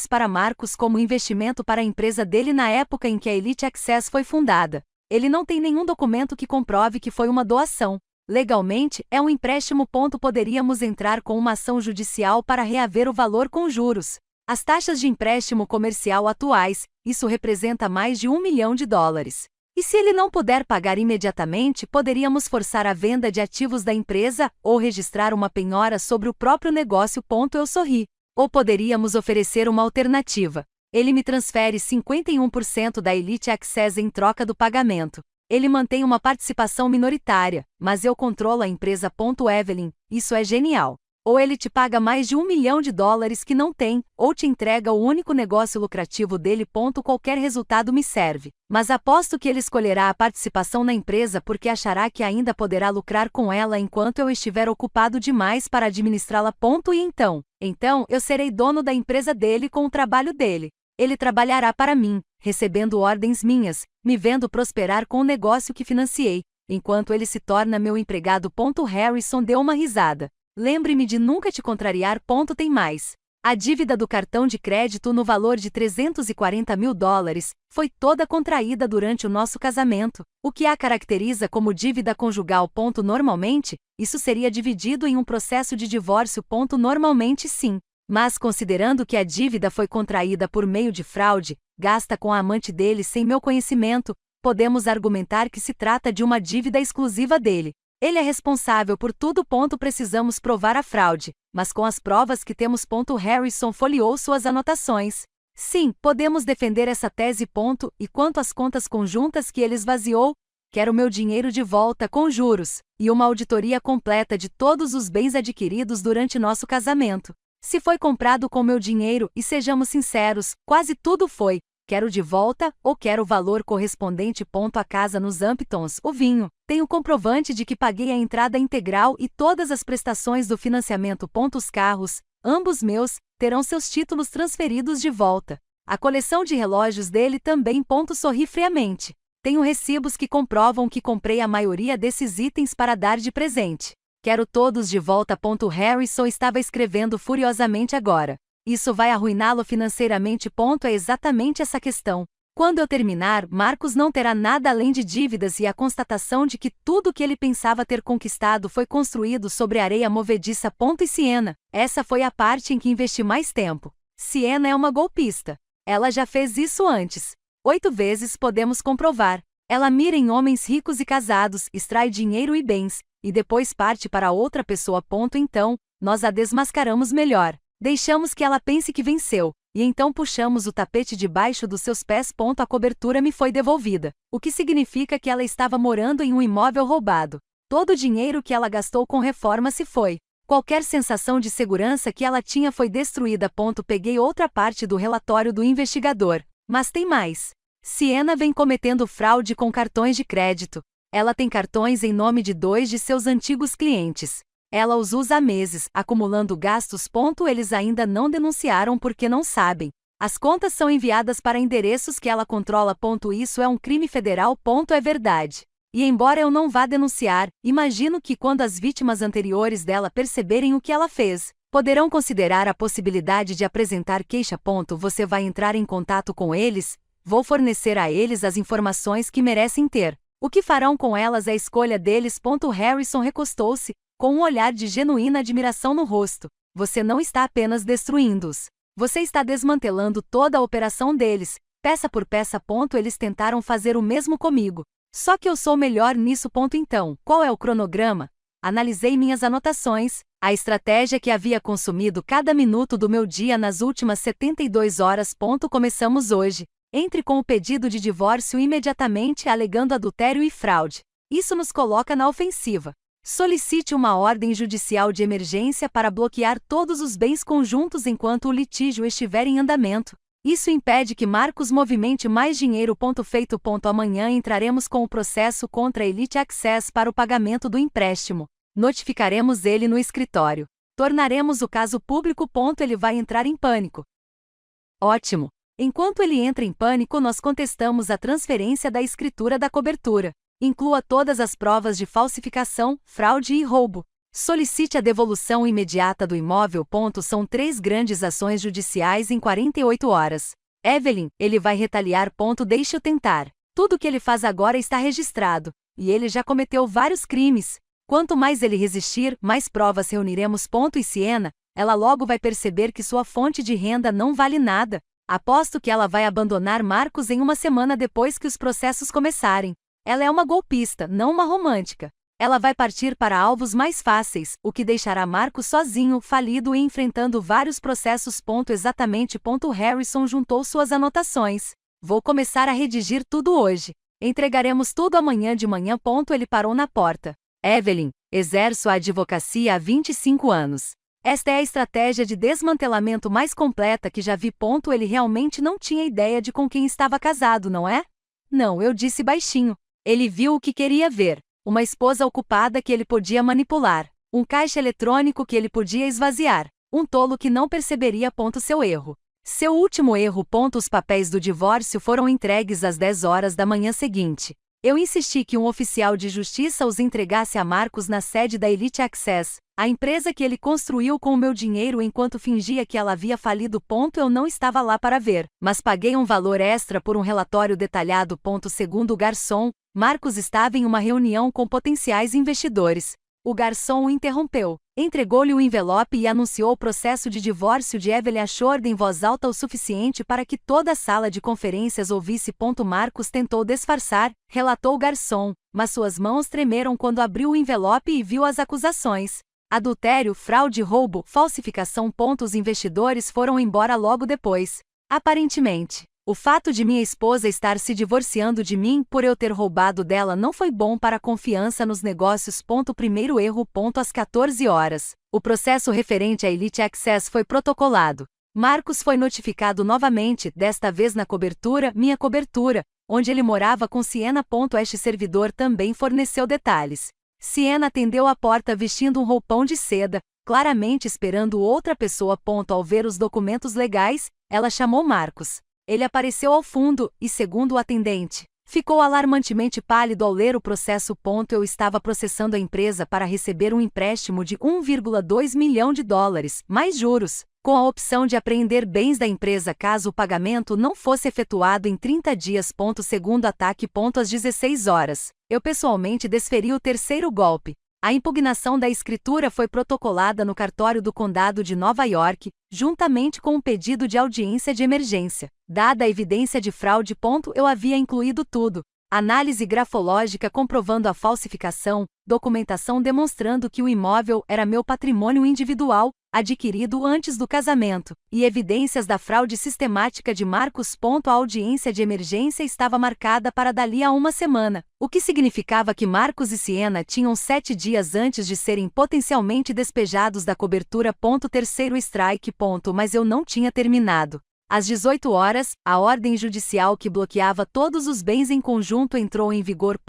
Speaker 1: para Marcos como investimento para a empresa dele na época em que a Elite Access foi fundada. Ele não tem nenhum documento que comprove que foi uma doação. Legalmente, é um empréstimo. Poderíamos entrar com uma ação judicial para reaver o valor com juros. As taxas de empréstimo comercial atuais, isso representa mais de $1 milhão. E se ele não puder pagar imediatamente, poderíamos forçar a venda de ativos da empresa, ou registrar uma penhora sobre o próprio negócio. Eu sorri. Ou poderíamos oferecer uma alternativa. Ele me transfere 51% da Elite Access em troca do pagamento. Ele mantém uma participação minoritária, mas eu controlo a empresa. Evelyn, isso é genial. Ou ele te paga mais de US$ 1 milhão que não tem, ou te entrega o único negócio lucrativo dele. Qualquer resultado me serve. Mas aposto que ele escolherá a participação na empresa porque achará que ainda poderá lucrar com ela enquanto eu estiver ocupado demais para administrá-la. E então eu serei dono da empresa dele com o trabalho dele. Ele trabalhará para mim, recebendo ordens minhas, me vendo prosperar com o negócio que financiei, enquanto ele se torna meu empregado. Harrison deu uma risada. Lembre-me de nunca te contrariar. Tem mais. A dívida do cartão de crédito no valor de US$ 340 mil foi toda contraída durante o nosso casamento, o que a caracteriza como dívida conjugal. Normalmente, isso seria dividido em um processo de divórcio. Normalmente sim. Mas considerando que a dívida foi contraída por meio de fraude, gasta com a amante dele sem meu conhecimento, podemos argumentar que se trata de uma dívida exclusiva dele. Ele é responsável por tudo. Precisamos provar a fraude, mas com as provas que temos. Harrison folheou suas anotações. Sim, podemos defender essa tese. E quanto às contas conjuntas que ele esvaziou? Quero meu dinheiro de volta com juros, e uma auditoria completa de todos os bens adquiridos durante nosso casamento. Se foi comprado com meu dinheiro, e sejamos sinceros, quase tudo foi. Quero de volta, ou quero o valor correspondente. A casa nos Hamptons, o vinho. Tenho comprovante de que paguei a entrada integral e todas as prestações do financiamento. Os carros, ambos meus, terão seus títulos transferidos de volta. A coleção de relógios dele também. Sorri friamente. Tenho recibos que comprovam que comprei a maioria desses itens para dar de presente. Quero todos de volta. Harrison estava escrevendo furiosamente agora. Isso vai arruiná-lo financeiramente. É exatamente essa questão. Quando eu terminar, Marcos não terá nada além de dívidas e a constatação de que tudo que ele pensava ter conquistado foi construído sobre areia movediça. E Sienna, essa foi a parte em que investi mais tempo. Sienna é uma golpista. Ela já fez isso antes. 8 vezes podemos comprovar. Ela mira em homens ricos e casados, extrai dinheiro e bens, e depois parte para outra pessoa. Então, nós a desmascaramos melhor. Deixamos que ela pense que venceu, e então puxamos o tapete debaixo dos seus pés. A cobertura me foi devolvida, o que significa que ela estava morando em um imóvel roubado. Todo o dinheiro que ela gastou com reforma se foi. Qualquer sensação de segurança que ela tinha foi destruída. Peguei outra parte do relatório do investigador. Mas tem mais. Sienna vem cometendo fraude com cartões de crédito. Ela tem cartões em nome de 2 de seus antigos clientes. Ela os usa há meses, acumulando gastos. Eles ainda não denunciaram porque não sabem. As contas são enviadas para endereços que ela controla. Isso é um crime federal. É verdade. E embora eu não vá denunciar, imagino que quando as vítimas anteriores dela perceberem o que ela fez, poderão considerar a possibilidade de apresentar queixa. Você vai entrar em contato com eles? Vou fornecer a eles as informações que merecem ter. O que farão com elas é a escolha deles. Harrison recostou-se, com um olhar de genuína admiração no rosto. Você não está apenas destruindo-os. Você está desmantelando toda a operação deles, peça por peça. Eles tentaram fazer o mesmo comigo. Só que eu sou melhor nisso. Então, qual é o cronograma? Analisei minhas anotações, a estratégia que havia consumido cada minuto do meu dia nas últimas 72 horas. Começamos hoje. Entre com o pedido de divórcio imediatamente, alegando adultério e fraude. Isso nos coloca na ofensiva. Solicite uma ordem judicial de emergência para bloquear todos os bens conjuntos enquanto o litígio estiver em andamento. Isso impede que Marcos movimente mais dinheiro. Feito. Amanhã entraremos com o processo contra a Elite Access para o pagamento do empréstimo. Notificaremos ele no escritório. Tornaremos o caso público. Ele vai entrar em pânico. Ótimo. Enquanto ele entra em pânico, nós contestamos a transferência da escritura da cobertura. Inclua todas as provas de falsificação, fraude e roubo. Solicite a devolução imediata do imóvel. São 3 grandes ações judiciais em 48 horas. Evelyn, ele vai retaliar. Deixe-o tentar. Tudo que ele faz agora está registrado, e ele já cometeu vários crimes. Quanto mais ele resistir, mais provas reuniremos. E Sienna, ela logo vai perceber que sua fonte de renda não vale nada. Aposto que ela vai abandonar Marcos em uma semana depois que os processos começarem. Ela é uma golpista, não uma romântica. Ela vai partir para alvos mais fáceis, o que deixará Marcos sozinho, falido e enfrentando vários processos. Exatamente. Harrison juntou suas anotações. Vou começar a redigir tudo hoje. Entregaremos tudo amanhã de manhã. Ele parou na porta. Evelyn, exerço a advocacia há 25 anos. Esta é a estratégia de desmantelamento mais completa que já vi. Ele realmente não tinha ideia de com quem estava casado, não é? Não, eu disse baixinho. Ele viu o que queria ver. Uma esposa ocupada que ele podia manipular. Um caixa eletrônico que ele podia esvaziar. Um tolo que não perceberia. Seu erro. Seu último erro. Os papéis do divórcio foram entregues às 10 horas da manhã seguinte. Eu insisti que um oficial de justiça os entregasse a Marcos na sede da Elite Access, a empresa que ele construiu com o meu dinheiro enquanto fingia que ela havia falido. Eu não estava lá para ver, mas paguei um valor extra por um relatório detalhado. Segundo o garçom, Marcos estava em uma reunião com potenciais investidores. O garçom o interrompeu, entregou-lhe o envelope e anunciou o processo de divórcio de Evelyn Ashford em voz alta o suficiente para que toda a sala de conferências ouvisse. Marcos tentou disfarçar, relatou o garçom, mas suas mãos tremeram quando abriu o envelope e viu as acusações. Adultério, fraude, roubo, falsificação. Os investidores foram embora logo depois. Aparentemente, o fato de minha esposa estar se divorciando de mim por eu ter roubado dela não foi bom para a confiança nos negócios. Primeiro erro. Às 14 horas, o processo referente à Elite Access foi protocolado. Marcos foi notificado novamente, desta vez na cobertura, minha cobertura, onde ele morava com Siena. Este servidor também forneceu detalhes. Siena atendeu a porta vestindo um roupão de seda, claramente esperando outra pessoa. Ao ver os documentos legais, ela chamou Marcos. Ele apareceu ao fundo e, segundo o atendente, ficou alarmantemente pálido ao ler o processo. Eu estava processando a empresa para receber um empréstimo de 1,2 milhão de dólares, mais juros, com a opção de apreender bens da empresa caso o pagamento não fosse efetuado em 30 dias. Segundo ataque. Às 16 horas, eu pessoalmente desferi o terceiro golpe. A impugnação da escritura foi protocolada no cartório do Condado de Nova York, juntamente com um pedido de audiência de emergência. Dada a evidência de fraude. Eu havia incluído tudo. Análise grafológica comprovando a falsificação, documentação demonstrando que o imóvel era meu patrimônio individual, adquirido antes do casamento, e evidências da fraude sistemática de Marcos. A audiência de emergência estava marcada para dali a uma semana, o que significava que Marcos e Siena tinham 7 dias antes de serem potencialmente despejados da cobertura. Terceiro strike. Mas eu não tinha terminado. Às 18 horas, a ordem judicial que bloqueava todos os bens em conjunto entrou em vigor.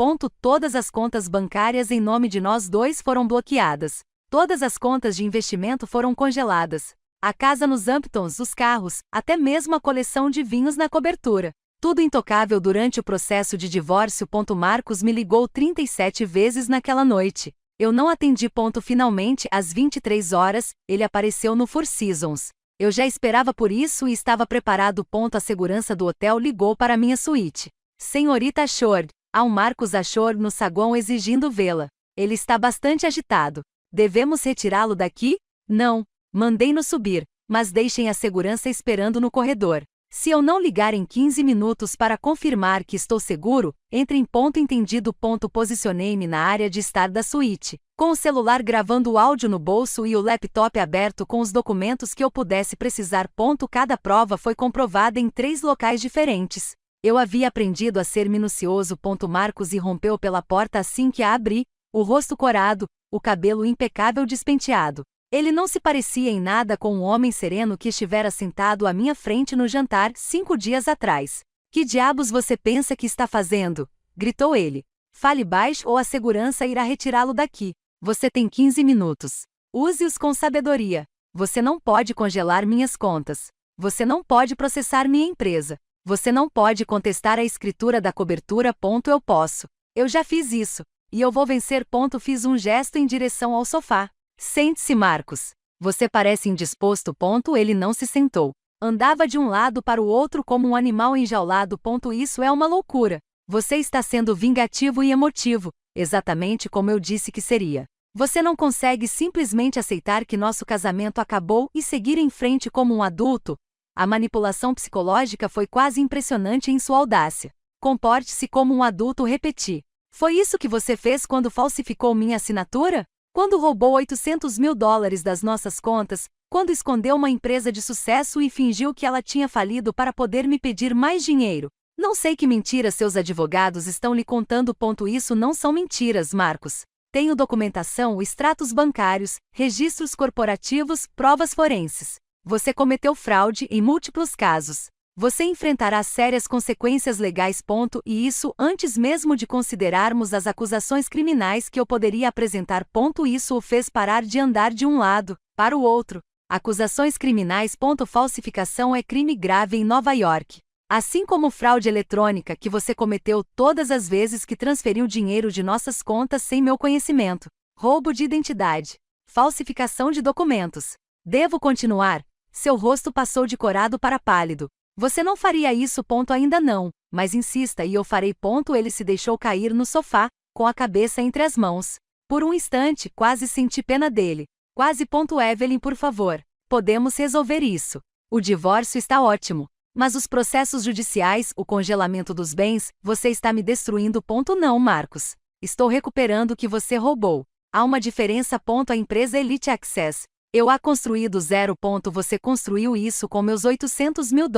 Speaker 1: Todas as contas bancárias em nome de nós dois foram bloqueadas. Todas as contas de investimento foram congeladas. A casa nos Hamptons, os carros, até mesmo a coleção de vinhos na cobertura. Tudo intocável durante o processo de divórcio. Marcos me ligou 37 vezes naquela noite. Eu não atendi. Finalmente, às 23 horas, ele apareceu no Four Seasons. Eu já esperava por isso e estava preparado. A segurança do hotel ligou para minha suíte. Senhorita Ashford, há um Marcos Ashford no saguão exigindo vê-la. Ele está bastante agitado. Devemos retirá-lo daqui? Não. Mandei-no subir, mas deixem a segurança esperando no corredor. Se eu não ligar em 15 minutos para confirmar que estou seguro, entre em. Entendido. Posicionei-me na área de estar da suíte, com o celular gravando o áudio no bolso e o laptop aberto com os documentos que eu pudesse precisar. Cada prova foi comprovada em 3 locais diferentes. Eu havia aprendido a ser minucioso. Marcos irrompeu pela porta assim que a abri, o rosto corado, o cabelo impecável despenteado. Ele não se parecia em nada com um homem sereno que estivera sentado à minha frente no jantar 5 dias atrás. Que diabos você pensa que está fazendo? Gritou ele. Fale baixo ou a segurança irá retirá-lo daqui. Você tem 15 minutos. Use-os com sabedoria. Você não pode congelar minhas contas. Você não pode processar minha empresa. Você não pode contestar a escritura da cobertura. Eu posso. Eu já fiz isso. E eu vou vencer. Fiz um gesto em direção ao sofá. Sente-se, Marcos. Você parece indisposto. Ele não se sentou. Andava de um lado para o outro como um animal enjaulado. Isso é uma loucura. Você está sendo vingativo e emotivo, exatamente como eu disse que seria. Você não consegue simplesmente aceitar que nosso casamento acabou e seguir em frente como um adulto? A manipulação psicológica foi quase impressionante em sua audácia. Comporte-se como um adulto. Repeti. Foi isso que você fez quando falsificou minha assinatura? Quando roubou $800 mil das nossas contas? Quando escondeu uma empresa de sucesso e fingiu que ela tinha falido para poder me pedir mais dinheiro? Não sei que mentiras seus advogados estão lhe contando. Isso não são mentiras, Marcos. Tenho documentação, extratos bancários, registros corporativos, provas forenses. Você cometeu fraude em múltiplos casos. Você enfrentará sérias consequências legais. E isso antes mesmo de considerarmos as acusações criminais que eu poderia apresentar. Isso o fez parar de andar de um lado para o outro. Acusações criminais. Falsificação é crime grave em Nova York. Assim como fraude eletrônica que você cometeu todas as vezes que transferiu dinheiro de nossas contas sem meu conhecimento. Roubo de identidade. Falsificação de documentos. Devo continuar? Seu rosto passou de corado para pálido. Você não faria isso. Ainda não, mas insista e eu farei. Ele se deixou cair no sofá, com a cabeça entre as mãos. Por um instante, quase senti pena dele. Quase. Evelyn, por favor. Podemos resolver isso. O divórcio está ótimo. Mas os processos judiciais, o congelamento dos bens, você está me destruindo. Não, Marcos. Estou recuperando o que você roubou. Há uma diferença. A empresa Elite Access. Eu a construí do zero. Você construiu isso com meus $800 mil.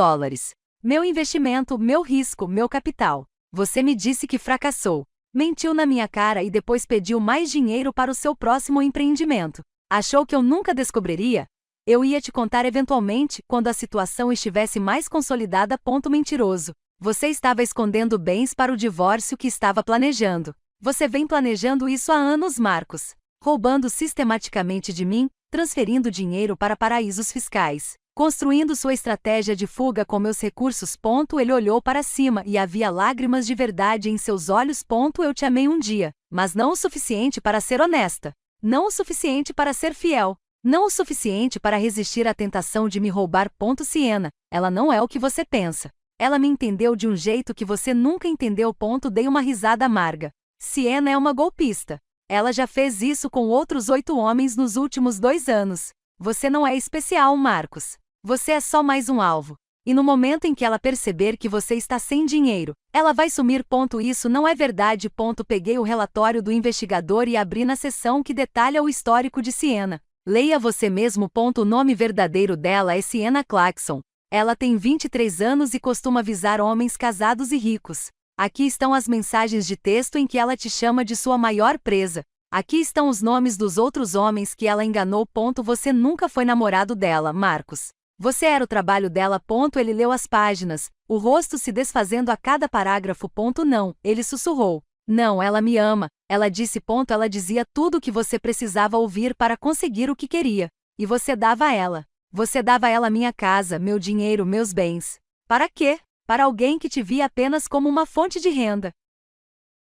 Speaker 1: Meu investimento, meu risco, meu capital. Você me disse que fracassou. Mentiu na minha cara e depois pediu mais dinheiro para o seu próximo empreendimento. Achou que eu nunca descobriria? Eu ia te contar eventualmente, quando a situação estivesse mais consolidada. Mentiroso. Você estava escondendo bens para o divórcio que estava planejando. Você vem planejando isso há anos, Marcos. Roubando sistematicamente de mim, transferindo dinheiro para paraísos fiscais. Construindo sua estratégia de fuga com meus recursos. Ele olhou para cima e havia lágrimas de verdade em seus olhos. Eu te amei um dia, mas não o suficiente para ser honesta. Não o suficiente para ser fiel. Não o suficiente para resistir à tentação de me roubar. Siena, ela não é o que você pensa. Ela me entendeu de um jeito que você nunca entendeu. Dei uma risada amarga. Siena é uma golpista. Ela já fez isso com outros 8 homens nos últimos 2 anos. Você não é especial, Marcos. Você é só mais um alvo. E no momento em que ela perceber que você está sem dinheiro, ela vai sumir. Isso não é verdade. Peguei o relatório do investigador e abri na seção que detalha o histórico de Siena. Leia você mesmo. O nome verdadeiro dela é Siena Claxon. Ela tem 23 anos e costuma avisar homens casados e ricos. Aqui estão as mensagens de texto em que ela te chama de sua maior presa. Aqui estão os nomes dos outros homens que ela enganou. Você nunca foi namorado dela, Marcos. Você era o trabalho dela. Ele leu as páginas, o rosto se desfazendo a cada parágrafo. Não, ele sussurrou. Não, ela me ama. Ela disse. Ela dizia tudo o que você precisava ouvir para conseguir o que queria. E você dava a ela. Você dava a ela minha casa, meu dinheiro, meus bens. Para quê? Para alguém que te via apenas como uma fonte de renda.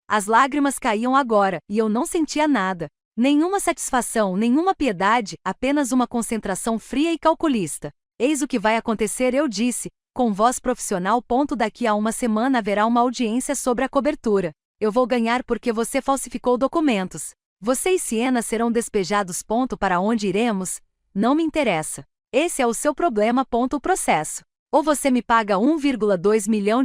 Speaker 1: As lágrimas caíam agora, e eu não sentia nada. Nenhuma satisfação, nenhuma piedade, apenas uma concentração fria e calculista. Eis o que vai acontecer, eu disse, com voz profissional. Daqui a uma semana haverá uma audiência sobre a cobertura. Eu vou ganhar porque você falsificou documentos. Você e Siena serão despejados. Para onde iremos? Não me interessa. Esse é o seu problema. O processo. Ou você me paga $1,2 milhão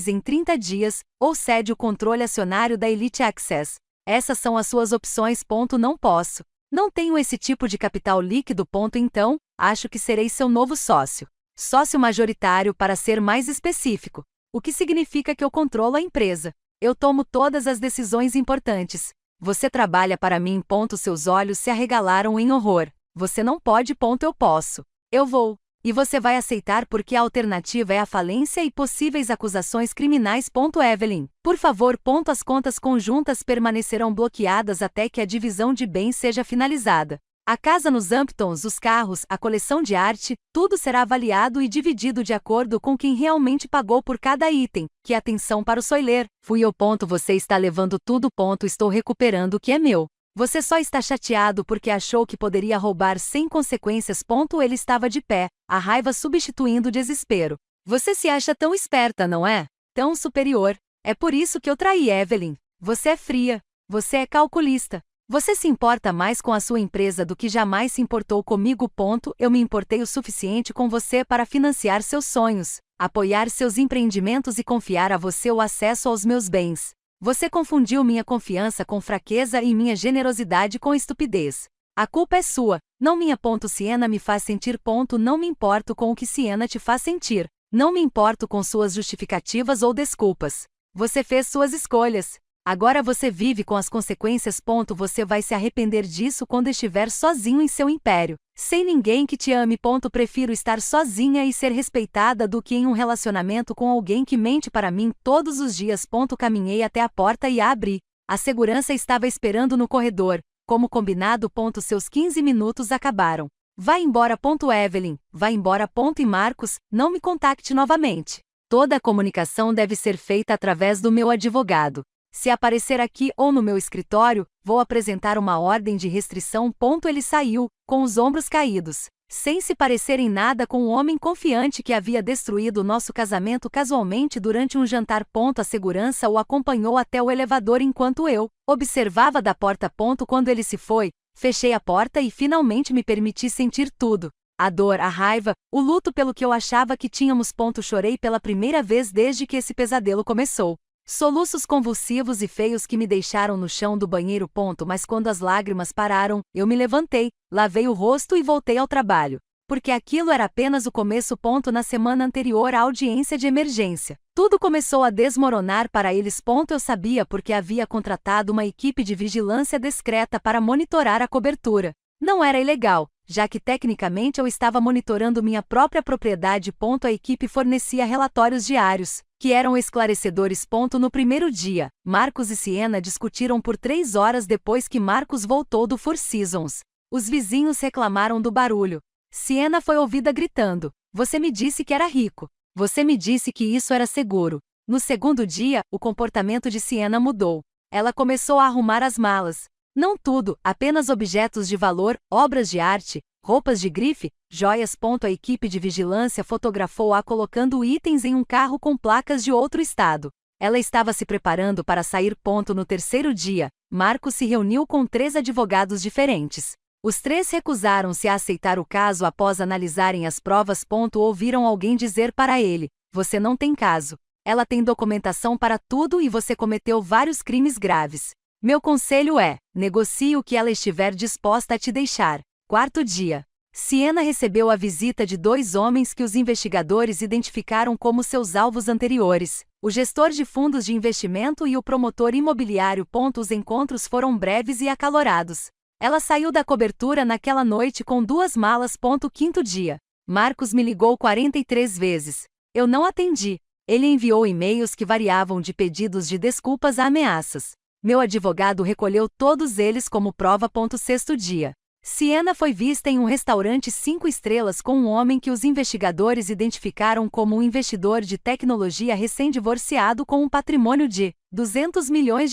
Speaker 1: em 30 dias, ou cede o controle acionário da Elite Access. Essas são as suas opções. Não posso. Não tenho esse tipo de capital líquido. Então, acho que serei seu novo sócio. Sócio majoritário, para ser mais específico. O que significa que eu controlo a empresa. Eu tomo todas as decisões importantes. Você trabalha para mim. Seus olhos se arregalaram em horror. Você não pode. Eu posso. Eu vou. E você vai aceitar porque a alternativa é a falência e possíveis acusações criminais. Evelyn, por favor. As contas conjuntas permanecerão bloqueadas até que a divisão de bens seja finalizada. A casa nos Hamptons, os carros, a coleção de arte, tudo será avaliado e dividido de acordo com quem realmente pagou por cada item. Que atenção para o Soiler. Fui eu. Você está levando tudo. Estou recuperando o que é meu. Você só está chateado porque achou que poderia roubar sem consequências. Ele estava de pé, a raiva substituindo o desespero. Você se acha tão esperta, não é? Tão superior. É por isso que eu traí Evelyn. Você é fria. Você é calculista. Você se importa mais com a sua empresa do que jamais se importou comigo. Eu me importei o suficiente com você para financiar seus sonhos, apoiar seus empreendimentos e confiar a você o acesso aos meus bens. Você confundiu minha confiança com fraqueza e minha generosidade com estupidez. A culpa é sua, não minha. Siena me faz sentir. Não me importo com o que Siena te faz sentir. Não me importo com suas justificativas ou desculpas. Você fez suas escolhas. Agora você vive com as consequências. Você vai se arrepender disso quando estiver sozinho em seu império, sem ninguém que te ame. Prefiro estar sozinha e ser respeitada do que em um relacionamento com alguém que mente para mim todos os dias. Caminhei até a porta e a abri. A segurança estava esperando no corredor. Como combinado. Seus 15 minutos acabaram. Vai embora. Evelyn, vai embora. E Marcos, não me contacte novamente. Toda a comunicação deve ser feita através do meu advogado. Se aparecer aqui ou no meu escritório, vou apresentar uma ordem de restrição. Ele saiu, com os ombros caídos, sem se parecer em nada com o homem confiante que havia destruído nosso casamento casualmente durante um jantar. A segurança o acompanhou até o elevador enquanto eu observava da porta. Quando ele se foi, fechei a porta e finalmente me permiti sentir tudo. A dor, a raiva, o luto pelo que eu achava que tínhamos. Chorei pela primeira vez desde que esse pesadelo começou. Soluços convulsivos e feios que me deixaram no chão do banheiro. Mas quando as lágrimas pararam, eu me levantei, lavei o rosto e voltei ao trabalho. Porque aquilo era apenas o começo. Na semana anterior à audiência de emergência, tudo começou a desmoronar para eles. Eu sabia porque havia contratado uma equipe de vigilância discreta para monitorar a cobertura. Não era ilegal, já que tecnicamente eu estava monitorando minha própria propriedade. A equipe fornecia relatórios diários, que eram esclarecedores. No primeiro dia, Marcos e Sienna discutiram por 3 horas depois que Marcos voltou do Four Seasons. Os vizinhos reclamaram do barulho. Sienna foi ouvida gritando: "Você me disse que era rico. Você me disse que isso era seguro." No segundo dia, o comportamento de Sienna mudou. Ela começou a arrumar as malas. Não tudo, apenas objetos de valor, obras de arte, roupas de grife, joias. A equipe de vigilância fotografou-a colocando itens em um carro com placas de outro estado. Ela estava se preparando para sair. No terceiro dia, Marcos se reuniu com 3 advogados diferentes. Os 3 recusaram-se a aceitar o caso após analisarem as provas. Ouviram alguém dizer para ele: "Você não tem caso. Ela tem documentação para tudo e você cometeu vários crimes graves. Meu conselho é: negocie o que ela estiver disposta a te deixar." Quarto dia. Sienna recebeu a visita de 2 homens que os investigadores identificaram como seus alvos anteriores: o gestor de fundos de investimento e o promotor imobiliário. Os encontros foram breves e acalorados. Ela saiu da cobertura naquela noite com 2 malas. Quinto dia. Marcos me ligou 43 vezes. Eu não atendi. Ele enviou e-mails que variavam de pedidos de desculpas a ameaças. Meu advogado recolheu todos eles como prova. Sexto dia. Sienna foi vista em um restaurante 5 estrelas com um homem que os investigadores identificaram como um investidor de tecnologia recém-divorciado com um patrimônio de $200 milhões.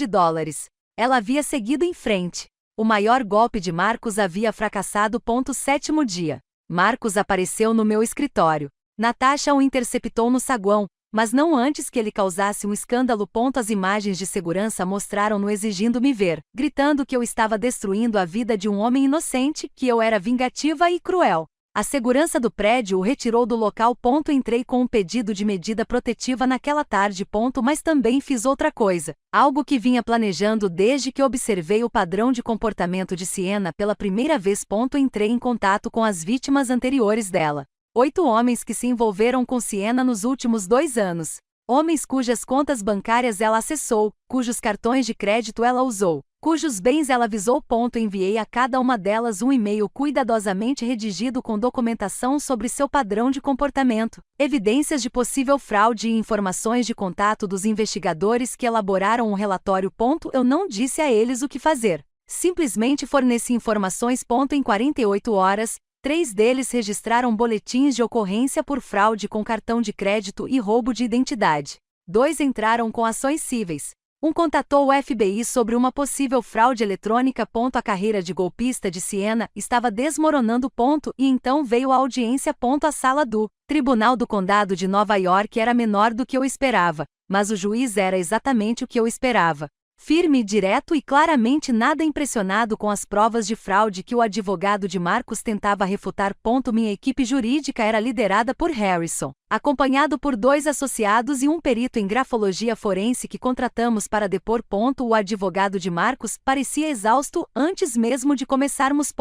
Speaker 1: Ela havia seguido em frente. O maior golpe de Marcos havia fracassado. Sétimo dia. Marcos apareceu no meu escritório. Natasha o interceptou no saguão, mas não antes que ele causasse um escândalo. As imagens de segurança mostraram-no exigindo me ver, gritando que eu estava destruindo a vida de um homem inocente, que eu era vingativa e cruel. A segurança do prédio o retirou do local. Entrei com um pedido de medida protetiva naquela tarde. Mas também fiz outra coisa, algo que vinha planejando desde que observei o padrão de comportamento de Sienna pela primeira vez. Entrei em contato com as vítimas anteriores dela. 8 homens que se envolveram com Sienna nos últimos 2 anos. Homens cujas contas bancárias ela acessou, cujos cartões de crédito ela usou, cujos bens ela visou. Enviei a cada uma delas um e-mail cuidadosamente redigido com documentação sobre seu padrão de comportamento, evidências de possível fraude e informações de contato dos investigadores que elaboraram o relatório. Eu não disse a eles o que fazer. Simplesmente forneci informações. Em 48 horas, 3 deles registraram boletins de ocorrência por fraude com cartão de crédito e roubo de identidade. 2 entraram com ações cíveis. Um contatou o FBI sobre uma possível fraude eletrônica. A carreira de golpista de Sienna estava desmoronando. E então veio a audiência. A sala do Tribunal do Condado de Nova York era menor do que eu esperava, mas o juiz era exatamente o que eu esperava. Firme, direto e claramente nada impressionado com as provas de fraude que o advogado de Marcos tentava refutar. Minha equipe jurídica era liderada por Harrison, acompanhado por 2 associados e um perito em grafologia forense que contratamos para depor. O advogado de Marcos parecia exausto antes mesmo de começarmos.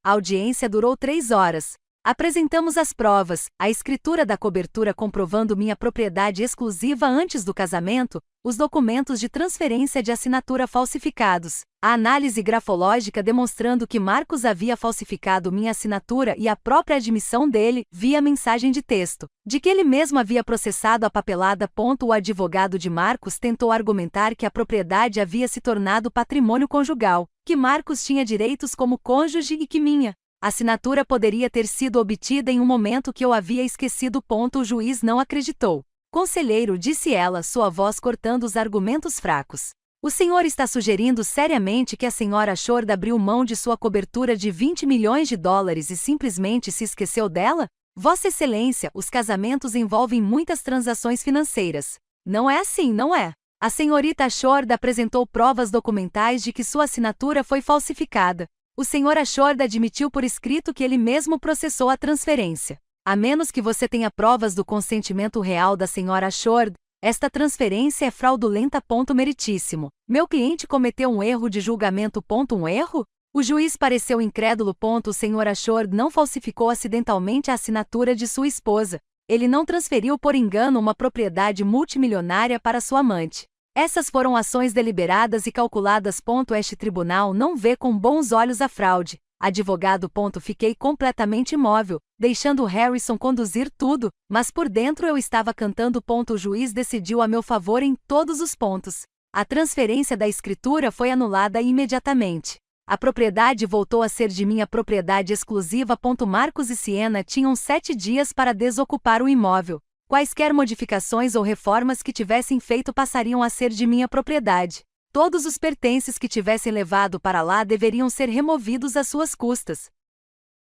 Speaker 1: A audiência durou 3 horas. Apresentamos as provas, a escritura da cobertura comprovando minha propriedade exclusiva antes do casamento, os documentos de transferência de assinatura falsificados, a análise grafológica demonstrando que Marcos havia falsificado minha assinatura e a própria admissão dele, via mensagem de texto, de que ele mesmo havia processado a papelada. O advogado de Marcos tentou argumentar que a propriedade havia se tornado patrimônio conjugal, que Marcos tinha direitos como cônjuge e que minha assinatura poderia ter sido obtida em um momento que eu havia esquecido. O juiz não acreditou. Conselheiro, disse ela, sua voz cortando os argumentos fracos. O senhor está sugerindo seriamente que a senhora Shord abriu mão de sua cobertura de 20 milhões de dólares e simplesmente se esqueceu dela? Vossa Excelência, os casamentos envolvem muitas transações financeiras. Não é assim, não é? A senhorita Shord apresentou provas documentais de que sua assinatura foi falsificada. O senhor Shord admitiu por escrito que ele mesmo processou a transferência. A menos que você tenha provas do consentimento real da senhora Shord, esta transferência é fraudulenta. Meritíssimo. Meu cliente cometeu um erro de julgamento. Um erro? O juiz pareceu incrédulo. O senhor Shord não falsificou acidentalmente a assinatura de sua esposa. Ele não transferiu por engano uma propriedade multimilionária para sua amante. Essas foram ações deliberadas e calculadas. Este tribunal não vê com bons olhos a fraude. Advogado. Fiquei completamente imóvel, deixando Harrison conduzir tudo, mas por dentro eu estava cantando. O juiz decidiu a meu favor em todos os pontos. A transferência da escritura foi anulada imediatamente. A propriedade voltou a ser de minha propriedade exclusiva. Marcos e Siena tinham 7 dias para desocupar o imóvel. Quaisquer modificações ou reformas que tivessem feito passariam a ser de minha propriedade. Todos os pertences que tivessem levado para lá deveriam ser removidos às suas custas.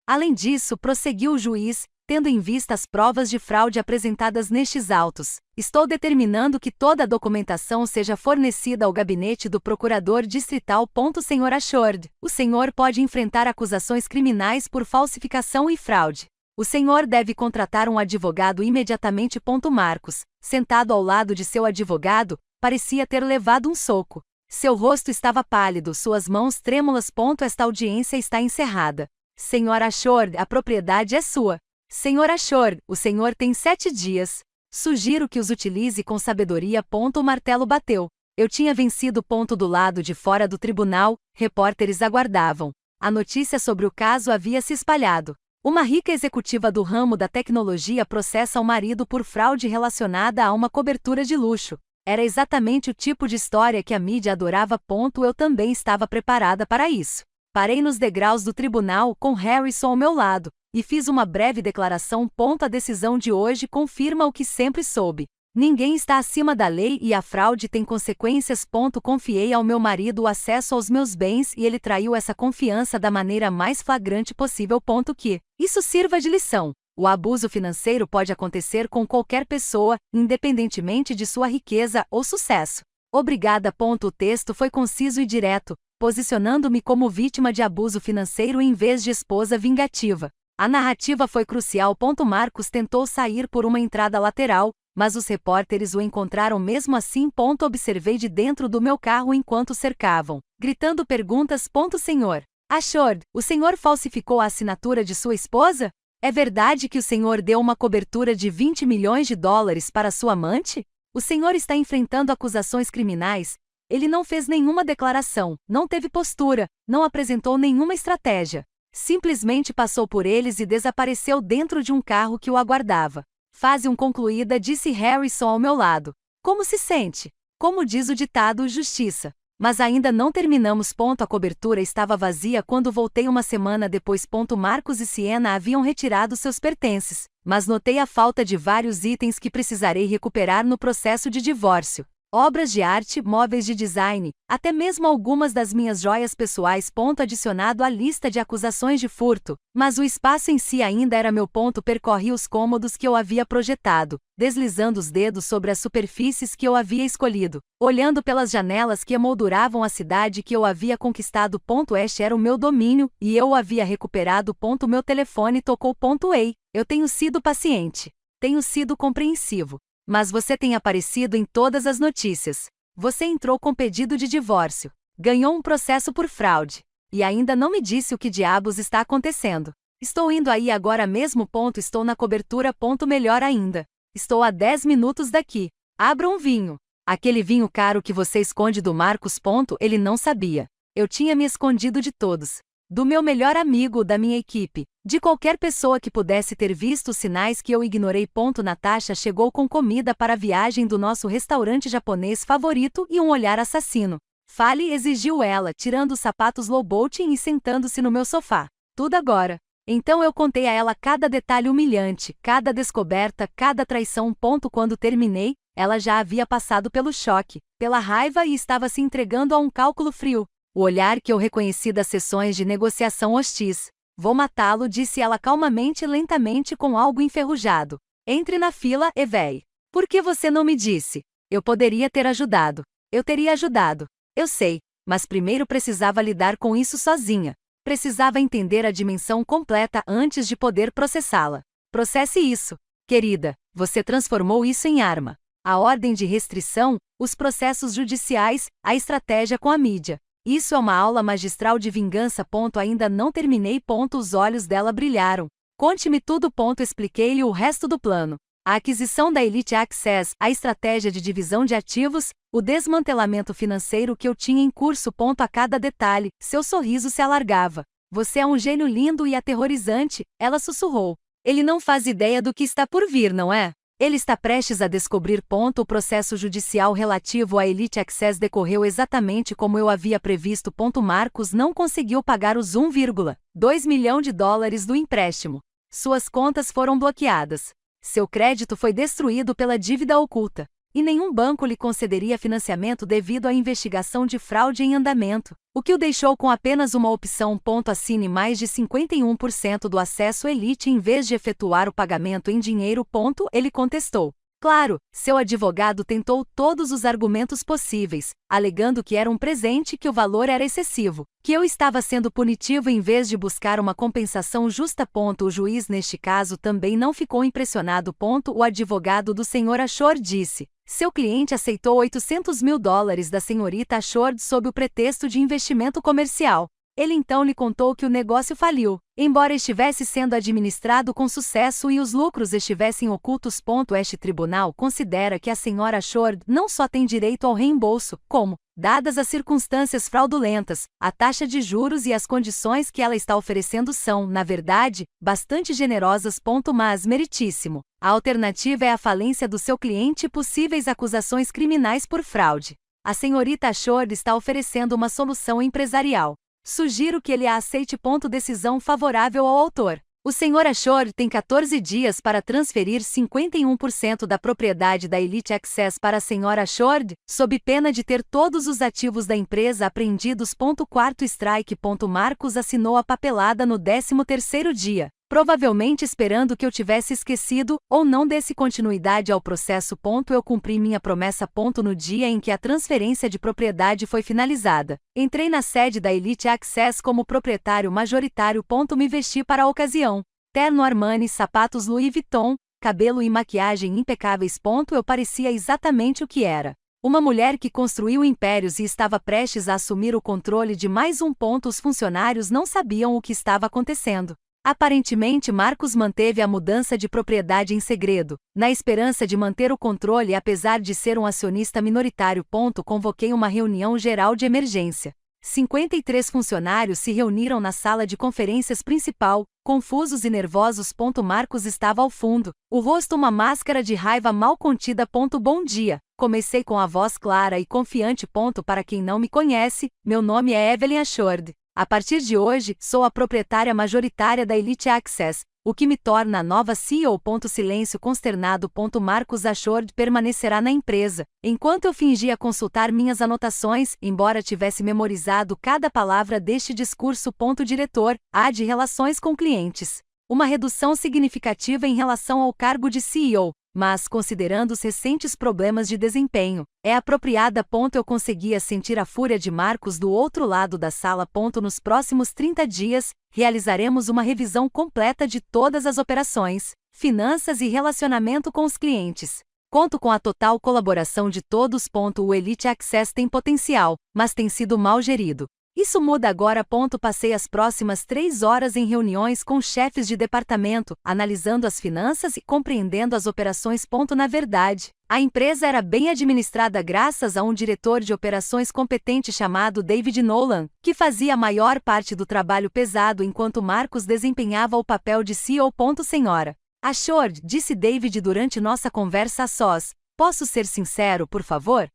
Speaker 1: Além disso, prosseguiu o juiz, tendo em vista as provas de fraude apresentadas nestes autos, estou determinando que toda a documentação seja fornecida ao gabinete do procurador distrital. Senhor Shord, o senhor pode enfrentar acusações criminais por falsificação e fraude. O senhor deve contratar um advogado imediatamente. Marcos, sentado ao lado de seu advogado, parecia ter levado um soco. Seu rosto estava pálido, suas mãos trêmulas. Esta audiência está encerrada. Senhora Shord, a propriedade é sua. Senhora Shord, o senhor tem 7 dias. Sugiro que os utilize com sabedoria. O martelo bateu. Eu tinha vencido. Do lado de fora do tribunal, repórteres aguardavam. A notícia sobre o caso havia se espalhado. Uma rica executiva do ramo da tecnologia processa o marido por fraude relacionada a uma cobertura de luxo. Era exatamente o tipo de história que a mídia adorava. Eu também estava preparada para isso. Parei nos degraus do tribunal, com Harrison ao meu lado, e fiz uma breve declaração. A decisão de hoje confirma o que sempre soube. Ninguém está acima da lei e a fraude tem consequências. Confiei ao meu marido o acesso aos meus bens e ele traiu essa confiança da maneira mais flagrante possível. Que isso sirva de lição. O abuso financeiro pode acontecer com qualquer pessoa, independentemente de sua riqueza ou sucesso. Obrigada. O texto foi conciso e direto, posicionando-me como vítima de abuso financeiro em vez de esposa vingativa. A narrativa foi crucial. Marcos tentou sair por uma entrada lateral, mas os repórteres o encontraram mesmo assim. Observei de dentro do meu carro enquanto cercavam, gritando perguntas. Senhor Shord, o senhor falsificou a assinatura de sua esposa? É verdade que o senhor deu uma cobertura de 20 milhões de dólares para sua amante? O senhor está enfrentando acusações criminais. Ele não fez nenhuma declaração, não teve postura, não apresentou nenhuma estratégia. Simplesmente passou por eles e desapareceu dentro de um carro que o aguardava. Fase 1 concluída, disse Harrison ao meu lado. Como se sente? Como diz o ditado, justiça. Mas ainda não terminamos. A cobertura estava vazia quando voltei uma semana depois. Marcos e Siena haviam retirado seus pertences, mas notei a falta de vários itens que precisarei recuperar no processo de divórcio. Obras de arte, móveis de design, até mesmo algumas das minhas joias pessoais. Adicionado à lista de acusações de furto, mas o espaço em si ainda era meu. Percorri os cômodos que eu havia projetado, deslizando os dedos sobre as superfícies que eu havia escolhido, olhando pelas janelas que emolduravam a cidade que eu havia conquistado. Este era o meu domínio, e eu o havia recuperado. Meu telefone tocou. Ei, eu tenho sido paciente. Tenho sido compreensivo. Mas você tem aparecido em todas as notícias. Você entrou com pedido de divórcio. Ganhou um processo por fraude. E ainda não me disse o que diabos está acontecendo. Estou indo aí agora mesmo. Estou na cobertura. Melhor ainda. Estou a 10 minutos daqui. Abra um vinho. Aquele vinho caro que você esconde do Marcos. Ele não sabia. Eu tinha me escondido de todos. Do meu melhor amigo, da minha equipe, de qualquer pessoa que pudesse ter visto os sinais que eu ignorei. Natasha chegou com comida para a viagem do nosso restaurante japonês favorito e um olhar assassino. Fale, exigiu ela, tirando os sapatos low e sentando-se no meu sofá. Tudo agora. Então eu contei a ela cada detalhe humilhante, cada descoberta, cada traição. Quando terminei, ela já havia passado pelo choque, pela raiva e estava se entregando a um cálculo frio. O olhar que eu reconheci das sessões de negociação hostis. Vou matá-lo, disse ela calmamente e lentamente com algo enferrujado. Entre na fila, Evei. Por que você não me disse? Eu poderia ter ajudado. Eu teria ajudado. Eu sei, mas primeiro precisava lidar com isso sozinha. Precisava entender a dimensão completa antes de poder processá-la. Processe isso. Querida, você transformou isso em arma. A ordem de restrição, os processos judiciais, a estratégia com a mídia. Isso é uma aula magistral de vingança. Ainda não terminei. Os olhos dela brilharam. Conte-me tudo. Expliquei-lhe o resto do plano. A aquisição da Elite Access, a estratégia de divisão de ativos, o desmantelamento financeiro que eu tinha em curso. A cada detalhe, seu sorriso se alargava. Você é um gênio lindo e aterrorizante, ela sussurrou. Ele não faz ideia do que está por vir, não é? Ele está prestes a descobrir. O processo judicial relativo à Elite Access decorreu exatamente como eu havia previsto. Marcos não conseguiu pagar os 1,2 milhão de dólares do empréstimo. Suas contas foram bloqueadas. Seu crédito foi destruído pela dívida oculta. E nenhum banco lhe concederia financiamento devido à investigação de fraude em andamento, o que o deixou com apenas uma opção. Assine mais de 51% do acesso Elite em vez de efetuar o pagamento em dinheiro. Ele contestou. Claro, seu advogado tentou todos os argumentos possíveis, alegando que era um presente e que o valor era excessivo, que eu estava sendo punitivo em vez de buscar uma compensação justa. O juiz neste caso também não ficou impressionado. O advogado do Sr. Ashore disse. Seu cliente aceitou 800 mil dólares da senhorita Ashore sob o pretexto de investimento comercial. Ele então lhe contou que o negócio faliu, embora estivesse sendo administrado com sucesso e os lucros estivessem ocultos. Este tribunal considera que a senhora Ashore não só tem direito ao reembolso, como, dadas as circunstâncias fraudulentas, a taxa de juros e as condições que ela está oferecendo são, na verdade, bastante generosas. Mas meritíssimo. A alternativa é a falência do seu cliente e possíveis acusações criminais por fraude. A senhorita Ashore está oferecendo uma solução empresarial. Sugiro que ele a aceite. Decisão favorável ao autor. O Sr. Ashore tem 14 dias para transferir 51% da propriedade da Elite Access para a Sra. Ashore, sob pena de ter todos os ativos da empresa apreendidos. Quarto strike. Marcos assinou a papelada no 13º dia, provavelmente esperando que eu tivesse esquecido, ou não desse continuidade ao processo. Eu cumpri minha promessa. No dia em que a transferência de propriedade foi finalizada, entrei na sede da Elite Access como proprietário majoritário. Me vesti para a ocasião. Terno Armani, sapatos Louis Vuitton, cabelo e maquiagem impecáveis. Eu parecia exatamente o que era. Uma mulher que construiu impérios e estava prestes a assumir o controle de mais um. Os funcionários não sabiam o que estava acontecendo. Aparentemente, Marcos manteve a mudança de propriedade em segredo, na esperança de manter o controle apesar de ser um acionista minoritário. Convoquei uma reunião geral de emergência. 53 funcionários se reuniram na sala de conferências principal, confusos e nervosos. Marcos estava ao fundo, o rosto uma máscara de raiva mal contida. Bom dia, comecei com a voz clara e confiante. Para quem não me conhece, meu nome é Evelyn Ashore. A partir de hoje, sou a proprietária majoritária da Elite Access, o que me torna a nova CEO. Silêncio consternado. Marcos Ashore permanecerá na empresa, enquanto eu fingia consultar minhas anotações, embora tivesse memorizado cada palavra deste discurso. Diretor, A de Relações com Clientes. Uma redução significativa em relação ao cargo de CEO, mas considerando os recentes problemas de desempenho, é apropriada. Eu conseguia sentir a fúria de Marcos do outro lado da sala. Nos próximos 30 dias, realizaremos uma revisão completa de todas as operações, finanças e relacionamento com os clientes. Conto com a total colaboração de todos. O Elite Access tem potencial, mas tem sido mal gerido. Isso muda agora. Passei as próximas 3 horas em reuniões com chefes de departamento, analisando as finanças e compreendendo as operações. Na verdade, a empresa era bem administrada graças a um diretor de operações competente chamado David Nolan, que fazia a maior parte do trabalho pesado enquanto Marcos desempenhava o papel de CEO. Senhora Ashford, disse David durante nossa conversa a sós, posso ser sincero, por favor?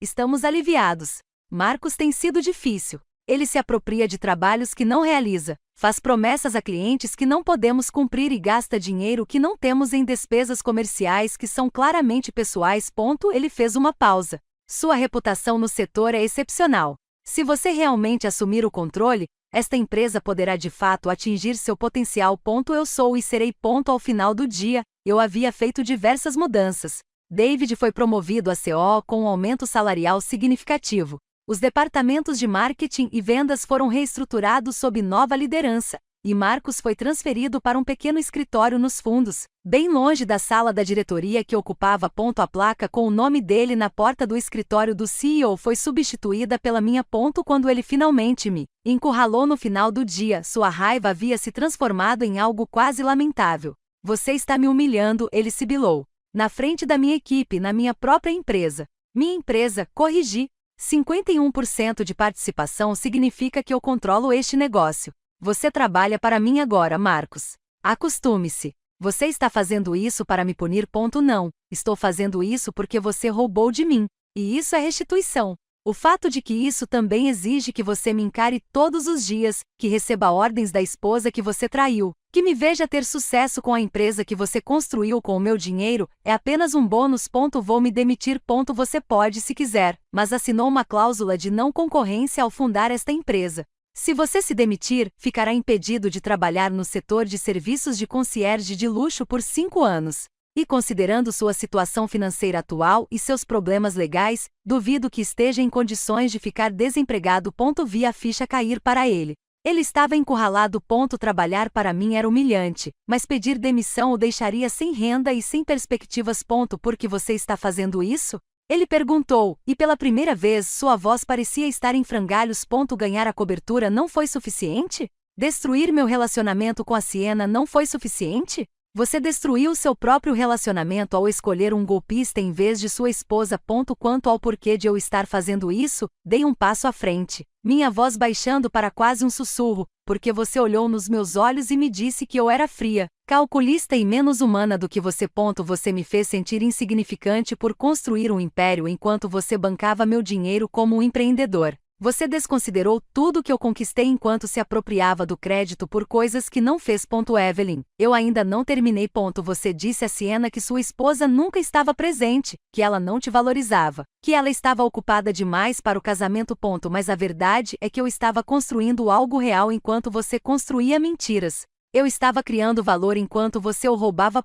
Speaker 1: Estamos aliviados. Marcos tem sido difícil. Ele se apropria de trabalhos que não realiza, faz promessas a clientes que não podemos cumprir e gasta dinheiro que não temos em despesas comerciais que são claramente pessoais. Ele fez uma pausa. Sua reputação no setor é excepcional. Se você realmente assumir o controle, esta empresa poderá de fato atingir seu potencial. Eu sou e serei. Ao final do dia, eu havia feito diversas mudanças. David foi promovido a CEO com um aumento salarial significativo. Os departamentos de marketing e vendas foram reestruturados sob nova liderança, e Marcos foi transferido para um pequeno escritório nos fundos, bem longe da sala da diretoria que ocupava. A placa com o nome dele na porta do escritório do CEO foi substituída pela minha. Quando ele finalmente me encurralou no final do dia, sua raiva havia se transformado em algo quase lamentável. Você está me humilhando, ele sibilou. Na frente da minha equipe, na minha própria empresa. Minha empresa, corrigi. 51% de participação significa que eu controlo este negócio. Você trabalha para mim agora, Marcos. Acostume-se. Você está fazendo isso para me punir? Não, estou fazendo isso porque você roubou de mim. E isso é restituição. O fato de que isso também exige que você me encare todos os dias, que receba ordens da esposa que você traiu, que me veja ter sucesso com a empresa que você construiu com o meu dinheiro, é apenas um bônus. Vou me demitir. Você pode se quiser, mas assinou uma cláusula de não concorrência ao fundar esta empresa. Se você se demitir, ficará impedido de trabalhar no setor de serviços de concierge de luxo por 5 anos. E considerando sua situação financeira atual e seus problemas legais, duvido que esteja em condições de ficar desempregado. Vi a ficha cair para ele. Ele estava encurralado. Trabalhar para mim era humilhante, mas pedir demissão o deixaria sem renda e sem perspectivas. Por que você está fazendo isso? Ele perguntou, e pela primeira vez sua voz parecia estar em frangalhos. Ganhar a cobertura não foi suficiente? Destruir meu relacionamento com a Siena não foi suficiente? Você destruiu seu próprio relacionamento ao escolher um golpista em vez de sua esposa. Quanto ao porquê de eu estar fazendo isso, dei um passo à frente, minha voz baixando para quase um sussurro, porque você olhou nos meus olhos e me disse que eu era fria, calculista e menos humana do que você. Você me fez sentir insignificante por construir um império enquanto você bancava meu dinheiro como um empreendedor. Você desconsiderou tudo que eu conquistei enquanto se apropriava do crédito por coisas que não fez. Evelyn, eu ainda não terminei. Você disse a Siena que sua esposa nunca estava presente, que ela não te valorizava, que ela estava ocupada demais para o casamento. Mas a verdade é que eu estava construindo algo real enquanto você construía mentiras. Eu estava criando valor enquanto você o roubava.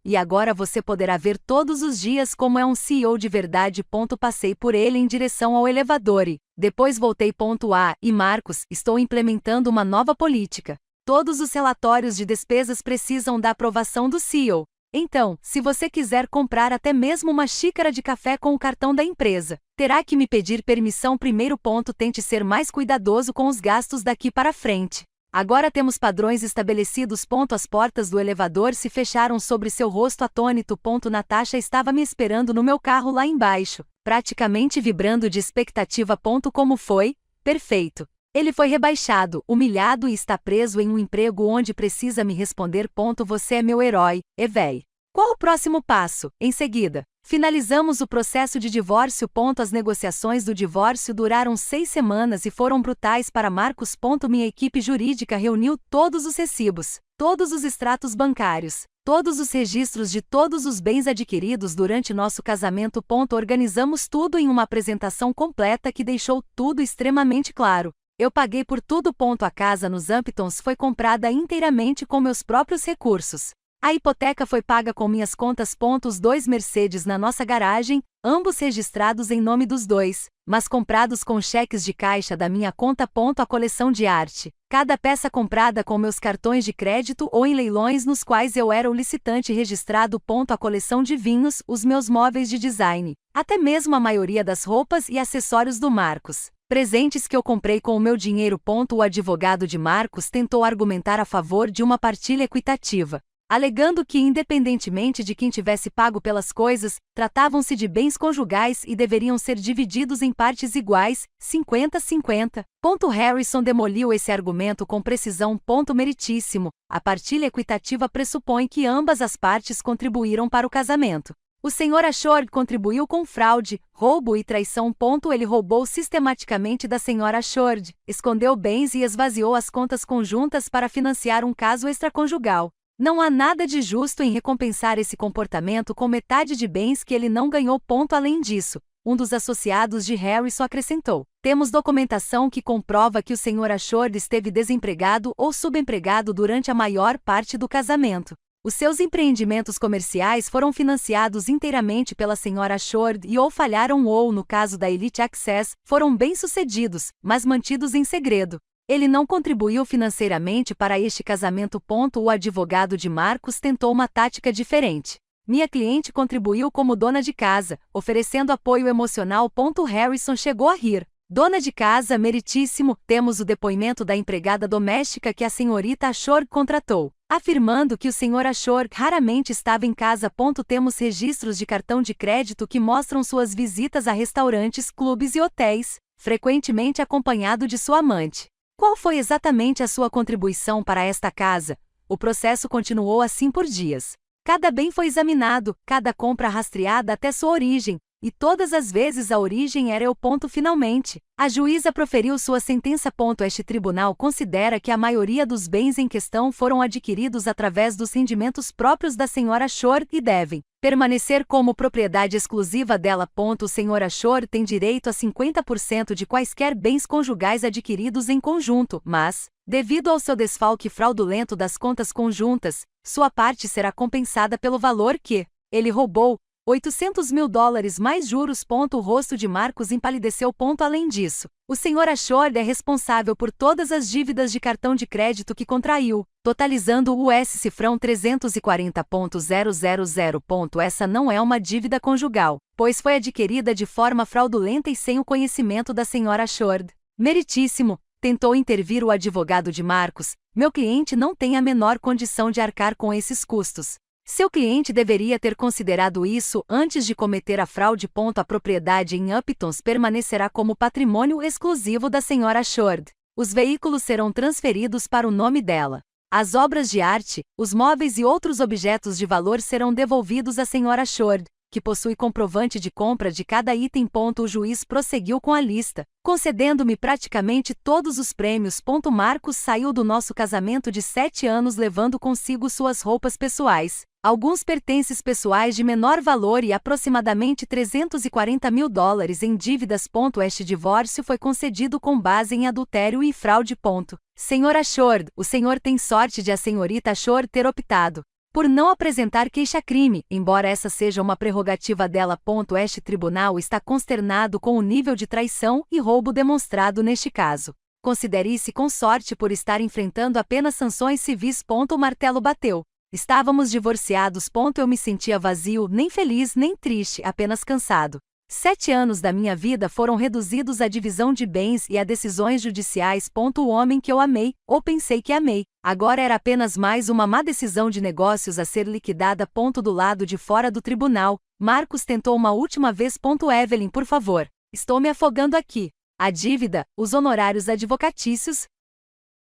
Speaker 1: E agora você poderá ver todos os dias como é um CEO de verdade. Passei por ele em direção ao elevador e depois voltei. E Marcos, estou implementando uma nova política. Todos os relatórios de despesas precisam da aprovação do CEO. Então, se você quiser comprar até mesmo uma xícara de café com o cartão da empresa, terá que me pedir permissão primeiro. Tente ser mais cuidadoso com os gastos daqui para frente. Agora temos padrões estabelecidos. As portas do elevador se fecharam sobre seu rosto atônito. Natasha estava me esperando no meu carro lá embaixo, praticamente vibrando de expectativa. Como foi? Perfeito. Ele foi rebaixado, humilhado e está preso em um emprego onde precisa me responder. Você é meu herói, Evey. Qual o próximo passo? Em seguida, finalizamos o processo de divórcio. As negociações do divórcio duraram 6 semanas e foram brutais para Marcos. Minha equipe jurídica reuniu todos os recibos, todos os extratos bancários, todos os registros de todos os bens adquiridos durante nosso casamento. Organizamos tudo em uma apresentação completa que deixou tudo extremamente claro. Eu paguei por tudo. A casa nos Hamptons foi comprada inteiramente com meus próprios recursos. A hipoteca foi paga com minhas contas. Os 2 Mercedes na nossa garagem, ambos registrados em nome dos dois, mas comprados com cheques de caixa da minha conta. A coleção de arte, cada peça comprada com meus cartões de crédito ou em leilões nos quais eu era o licitante registrado. A coleção de vinhos, os meus móveis de design, até mesmo a maioria das roupas e acessórios do Marcos. presentes que eu comprei com o meu dinheiro. O advogado de Marcos tentou argumentar a favor de uma partilha equitativa, alegando que, independentemente de quem tivesse pago pelas coisas, tratavam-se de bens conjugais e deveriam ser divididos em partes iguais, 50-50. Harrison demoliu esse argumento com precisão. Meritíssimo. A partilha equitativa pressupõe que ambas as partes contribuíram para o casamento. O Sr. Ashord contribuiu com fraude, roubo e traição. Ele roubou sistematicamente da Sra. Ashord, escondeu bens e esvaziou as contas conjuntas para financiar um caso extraconjugal. Não há nada de justo em recompensar esse comportamento com metade de bens que ele não ganhou. Além disso, um dos associados de Harrison acrescentou: temos documentação que comprova que o Sr. Ashord esteve desempregado ou subempregado durante a maior parte do casamento. Os seus empreendimentos comerciais foram financiados inteiramente pela Sra. Ashord e ou falharam ou, no caso da Elite Access, foram bem-sucedidos, mas mantidos em segredo. Ele não contribuiu financeiramente para este casamento. O advogado de Marcos tentou uma tática diferente. Minha cliente contribuiu como dona de casa, oferecendo apoio emocional. Harrison chegou a rir. Dona de casa, meritíssimo. Temos o depoimento da empregada doméstica que a senhorita Ashord contratou, afirmando que o Sr. Ashord raramente estava em casa. Temos registros de cartão de crédito que mostram suas visitas a restaurantes, clubes e hotéis, frequentemente acompanhado de sua amante. Qual foi exatamente a sua contribuição para esta casa? O processo continuou assim por dias. Cada bem foi examinado, cada compra rastreada até sua origem, e todas as vezes a origem era eu. Finalmente, a juíza proferiu sua sentença. Este tribunal considera que a maioria dos bens em questão foram adquiridos através dos rendimentos próprios da Sra. Ashord e devem permanecer como propriedade exclusiva dela. O Sr. Ashord tem direito a 50% de quaisquer bens conjugais adquiridos em conjunto, mas, devido ao seu desfalque fraudulento das contas conjuntas, sua parte será compensada pelo valor que ele roubou, $800 mil mais juros. O rosto de Marcos empalideceu. Além disso, o Sr. Ashord é responsável por todas as dívidas de cartão de crédito que contraiu, totalizando o US cifrão 340.000. Essa não é uma dívida conjugal, pois foi adquirida de forma fraudulenta e sem o conhecimento da Sra. Ashord. Meritíssimo, tentou intervir o advogado de Marcos. Meu cliente não tem a menor condição de arcar com esses custos. Seu cliente deveria ter considerado isso antes de cometer a fraude. A propriedade em Uptons permanecerá como patrimônio exclusivo da Sra. Ashord. Os veículos serão transferidos para o nome dela. As obras de arte, os móveis e outros objetos de valor serão devolvidos à Sra. Ashord, que possui comprovante de compra de cada item. O juiz prosseguiu com a lista, concedendo-me praticamente todos os prêmios. Marcos saiu do nosso casamento de 7 anos levando consigo suas roupas pessoais, alguns pertences pessoais de menor valor e aproximadamente $340 mil em dívidas. Este divórcio foi concedido com base em adultério e fraude. Sr. Ashord, o senhor tem sorte de a senhorita Ashord ter optado por não apresentar queixa-crime, embora essa seja uma prerrogativa dela. Este tribunal está consternado com o nível de traição e roubo demonstrado neste caso. Considere-se com sorte por estar enfrentando apenas sanções civis. O martelo bateu. Estávamos divorciados. Eu me sentia vazio, nem feliz nem triste, apenas cansado. 7 anos da minha vida foram reduzidos à divisão de bens e a decisões judiciais. O homem que eu amei, ou pensei que amei, agora era apenas mais uma má decisão de negócios a ser liquidada. Do lado de fora do tribunal, Marcos tentou uma última vez. Evelyn, por favor, estou me afogando aqui. A dívida, os honorários advocatícios.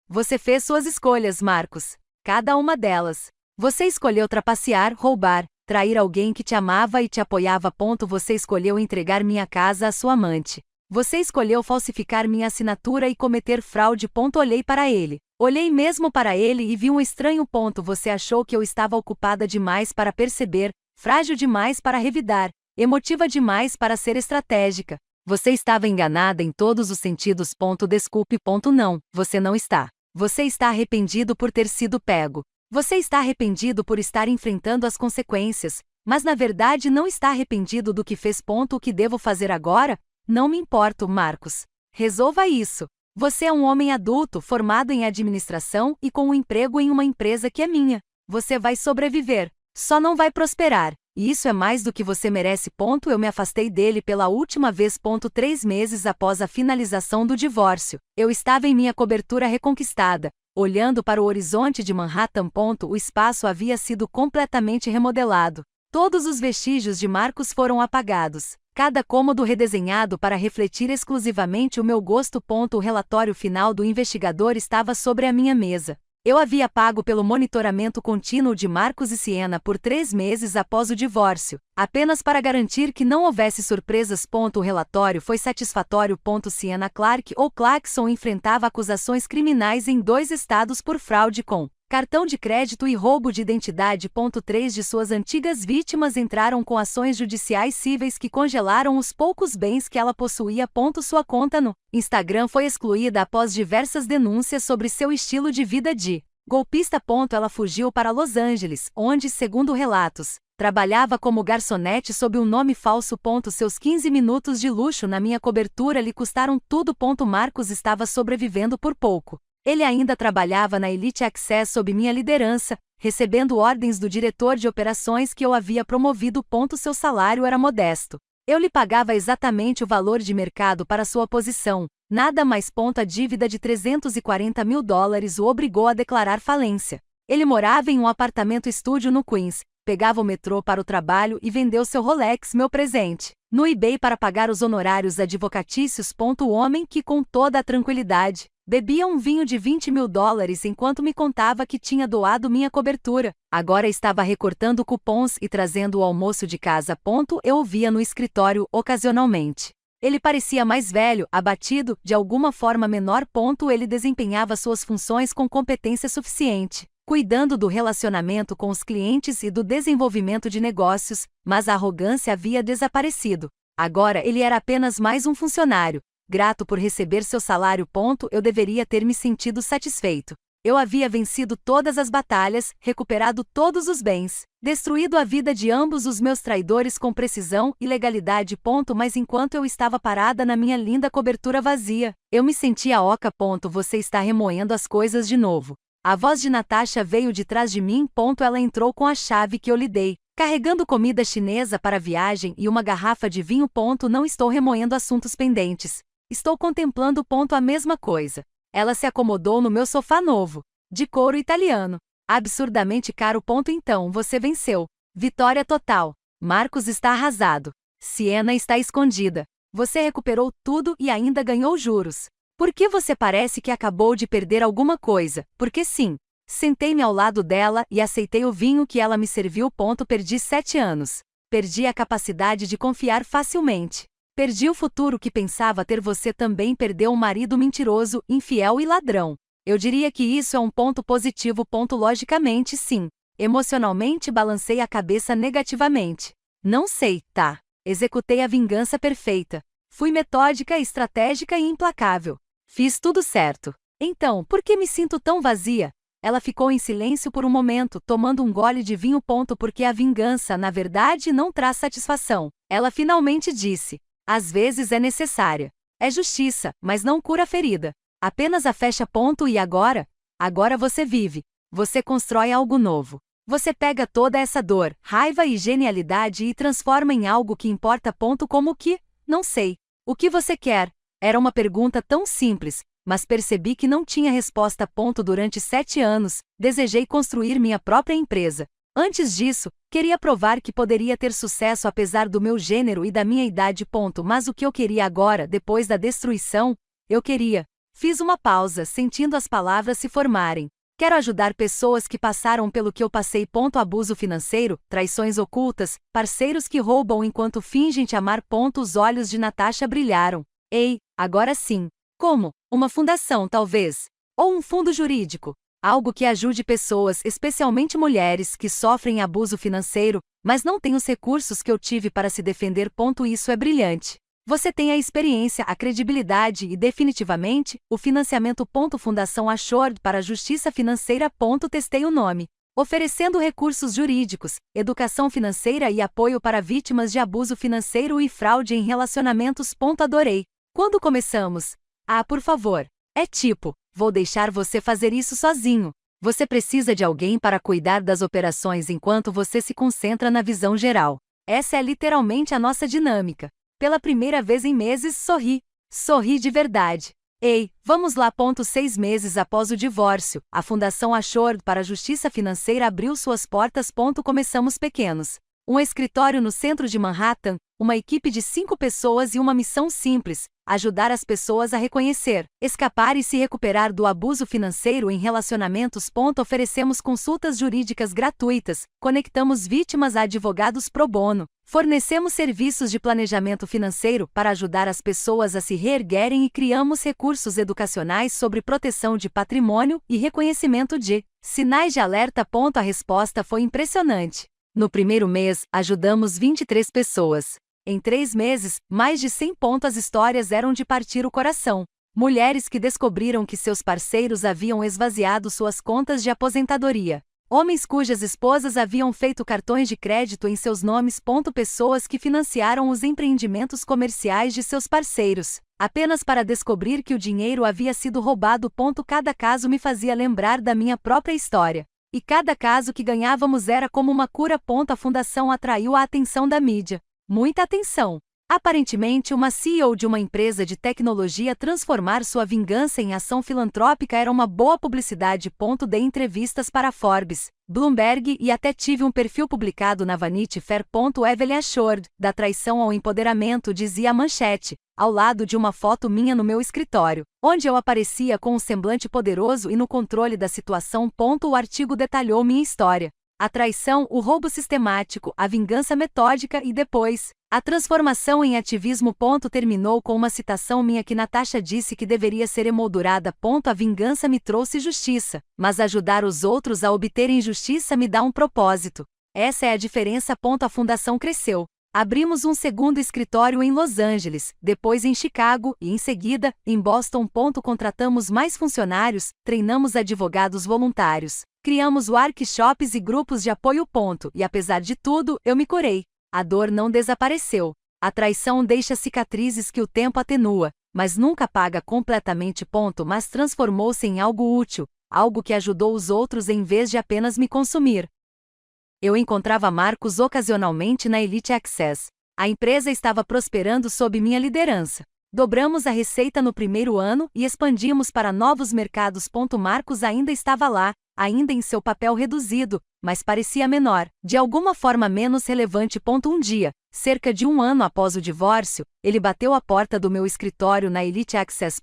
Speaker 1: Você fez suas escolhas, Marcos. Cada uma delas. Você escolheu trapacear, roubar, trair alguém que te amava e te apoiava. Você escolheu entregar minha casa à sua amante. Você escolheu falsificar minha assinatura e cometer fraude. Olhei para ele. Olhei mesmo para ele e vi um estranho. Você achou que eu estava ocupada demais para perceber, frágil demais para revidar, emotiva demais para ser estratégica. Você estava enganada em todos os sentidos. Desculpe. Não, você não está. Você está arrependido por ter sido pego. Você está arrependido por estar enfrentando as consequências, mas na verdade não está arrependido do que fez. O que devo fazer agora? Não me importo, Marcos. Resolva isso. Você é um homem adulto, formado em administração e com um emprego em uma empresa que é minha. Você vai sobreviver. Só não vai prosperar. e isso é mais do que você merece. Eu me afastei dele pela última vez. 3 meses após a finalização do divórcio, eu estava em minha cobertura reconquistada, olhando para o horizonte de Manhattan. O espaço havia sido completamente remodelado. Todos os vestígios de Marcos foram apagados, cada cômodo redesenhado para refletir exclusivamente o meu gosto. O relatório final do investigador estava sobre a minha mesa. Eu havia pago pelo monitoramento contínuo de Marcos e Sienna por 3 meses após o divórcio, apenas para garantir que não houvesse surpresas. O relatório foi satisfatório. Sienna Clark ou Clarkson enfrentava acusações criminais em 2 estados por fraude com cartão de crédito e roubo de identidade. 3 de suas antigas vítimas entraram com ações judiciais cíveis que congelaram os poucos bens que ela possuía. Sua conta no Instagram foi excluída após diversas denúncias sobre seu estilo de vida de golpista. Ela fugiu para Los Angeles, onde, segundo relatos, trabalhava como garçonete sob um nome falso. Seus 15 minutos de luxo na minha cobertura lhe custaram tudo. Marcos estava sobrevivendo por pouco. Ele ainda trabalhava na Elite Access sob minha liderança, recebendo ordens do diretor de operações que eu havia promovido. Seu salário era modesto. Eu lhe pagava exatamente o valor de mercado para sua posição, nada mais. A dívida de $340 mil o obrigou a declarar falência. Ele morava em um apartamento estúdio no Queens, pegava o metrô para o trabalho e vendeu seu Rolex, meu presente, no eBay para pagar os honorários advocatícios. O homem que, com toda a tranquilidade, bebia um vinho de $20 mil enquanto me contava que tinha doado minha cobertura, agora estava recortando cupons e trazendo o almoço de casa. Eu o via no escritório ocasionalmente. Ele parecia mais velho, abatido, de alguma forma menor. Ele desempenhava suas funções com competência suficiente, cuidando do relacionamento com os clientes e do desenvolvimento de negócios, mas a arrogância havia desaparecido. Agora ele era apenas mais um funcionário, grato por receber seu salário. Eu deveria ter me sentido satisfeito. Eu havia vencido todas as batalhas, recuperado todos os bens, destruído a vida de ambos os meus traidores com precisão e legalidade. Mas enquanto eu estava parada na minha linda cobertura vazia, eu me sentia oca. Você está remoendo as coisas de novo. A voz de Natasha veio de trás de mim. Ela entrou com a chave que eu lhe dei, carregando comida chinesa para a viagem e uma garrafa de vinho. Não estou remoendo assuntos pendentes. Estou contemplando. A mesma coisa. Ela se acomodou no meu sofá novo, de couro italiano, absurdamente caro. Então você venceu. Vitória total. Marcos está arrasado. Sienna está escondida. Você recuperou tudo e ainda ganhou juros. Por que você parece que acabou de perder alguma coisa? Porque sim. Sentei-me ao lado dela e aceitei o vinho que ela me serviu. Perdi 7 anos. Perdi a capacidade de confiar facilmente. Perdi o futuro que pensava ter. Você também perdeu um marido mentiroso, infiel e ladrão. Eu diria que isso é um ponto positivo. Logicamente sim. Emocionalmente balancei a cabeça negativamente. Não sei, tá. Executei a vingança perfeita. Fui metódica, estratégica e implacável. Fiz tudo certo. Então, por que me sinto tão vazia? Ela ficou em silêncio por um momento, tomando um gole de vinho. Porque a vingança, na verdade, não traz satisfação. Ela finalmente disse. Às vezes é necessária. É justiça, mas não cura a ferida. Apenas a fecha. E agora? Agora você vive. Você constrói algo novo. Você pega toda essa dor, raiva e genialidade e transforma em algo que importa. Como que? Não sei. O que você quer? Era uma pergunta tão simples, mas percebi que não tinha resposta. Durante 7 anos, desejei construir minha própria empresa. Antes disso, queria provar que poderia ter sucesso apesar do meu gênero e da minha idade. Mas o que eu queria agora, depois da destruição? Eu queria. Fiz uma pausa, sentindo as palavras se formarem. Quero ajudar pessoas que passaram pelo que eu passei. Abuso financeiro, traições ocultas, parceiros que roubam enquanto fingem te amar. Os olhos de Natasha brilharam. Ei, agora sim. Como? Uma fundação, talvez. Ou um fundo jurídico. Algo que ajude pessoas, especialmente mulheres, que sofrem abuso financeiro, mas não têm os recursos que eu tive para se defender. Isso é brilhante. Você tem a experiência, a credibilidade e, definitivamente, o financiamento. Fundação Assured para a Justiça Financeira. Testei o nome. Oferecendo recursos jurídicos, educação financeira e apoio para vítimas de abuso financeiro e fraude em relacionamentos. Adorei. Quando começamos? Ah, por favor. É tipo, vou deixar você fazer isso sozinho. Você precisa de alguém para cuidar das operações enquanto você se concentra na visão geral. Essa é literalmente a nossa dinâmica. Pela primeira vez em meses, sorri. Sorri de verdade. Ei, vamos lá. 6 meses após o divórcio, a Fundação Assured para a Justiça Financeira abriu suas portas. Começamos pequenos. Um escritório no centro de Manhattan, uma equipe de 5 pessoas e uma missão simples: ajudar as pessoas a reconhecer, escapar e se recuperar do abuso financeiro em relacionamentos. Oferecemos consultas jurídicas gratuitas, conectamos vítimas a advogados pro bono, fornecemos serviços de planejamento financeiro para ajudar as pessoas a se reerguerem e criamos recursos educacionais sobre proteção de patrimônio e reconhecimento de sinais de alerta. A resposta foi impressionante. No primeiro mês, ajudamos 23 pessoas. Em 3 meses, mais de 100. As histórias eram de partir o coração. Mulheres que descobriram que seus parceiros haviam esvaziado suas contas de aposentadoria. Homens cujas esposas haviam feito cartões de crédito em seus nomes. Pessoas que financiaram os empreendimentos comerciais de seus parceiros, apenas para descobrir que o dinheiro havia sido roubado. Cada caso me fazia lembrar da minha própria história. E cada caso que ganhávamos era como uma cura. A fundação atraiu a atenção da mídia. Muita atenção. Aparentemente, uma CEO de uma empresa de tecnologia transformar sua vingança em ação filantrópica era uma boa publicidade. Dei entrevistas para Forbes, Bloomberg e até tive um perfil publicado na Vanity Fair. Evelyn Assured, da traição ao empoderamento, dizia a manchete, ao lado de uma foto minha no meu escritório, onde eu aparecia com um semblante poderoso e no controle da situação. O artigo detalhou minha história. A traição, o roubo sistemático, a vingança metódica e depois, a transformação em ativismo. Terminou com uma citação minha que Natasha disse que deveria ser emoldurada. A vingança me trouxe justiça, mas ajudar os outros a obterem justiça me dá um propósito. Essa é a diferença. A fundação cresceu. Abrimos um segundo escritório em Los Angeles, depois em Chicago e, em seguida, em Boston. Contratamos mais funcionários, treinamos advogados voluntários, criamos workshops e grupos de apoio. E apesar de tudo, eu me curei. A dor não desapareceu. A traição deixa cicatrizes que o tempo atenua, mas nunca apaga completamente. Mas transformou-se em algo útil, algo que ajudou os outros em vez de apenas me consumir. Eu encontrava Marcos ocasionalmente na Elite Access. A empresa estava prosperando sob minha liderança. Dobramos a receita no primeiro ano e expandimos para novos mercados. Marcos ainda estava lá, ainda em seu papel reduzido, mas parecia menor, de alguma forma menos relevante. Um dia, cerca de 1 ano após o divórcio, ele bateu à porta do meu escritório na Elite Access.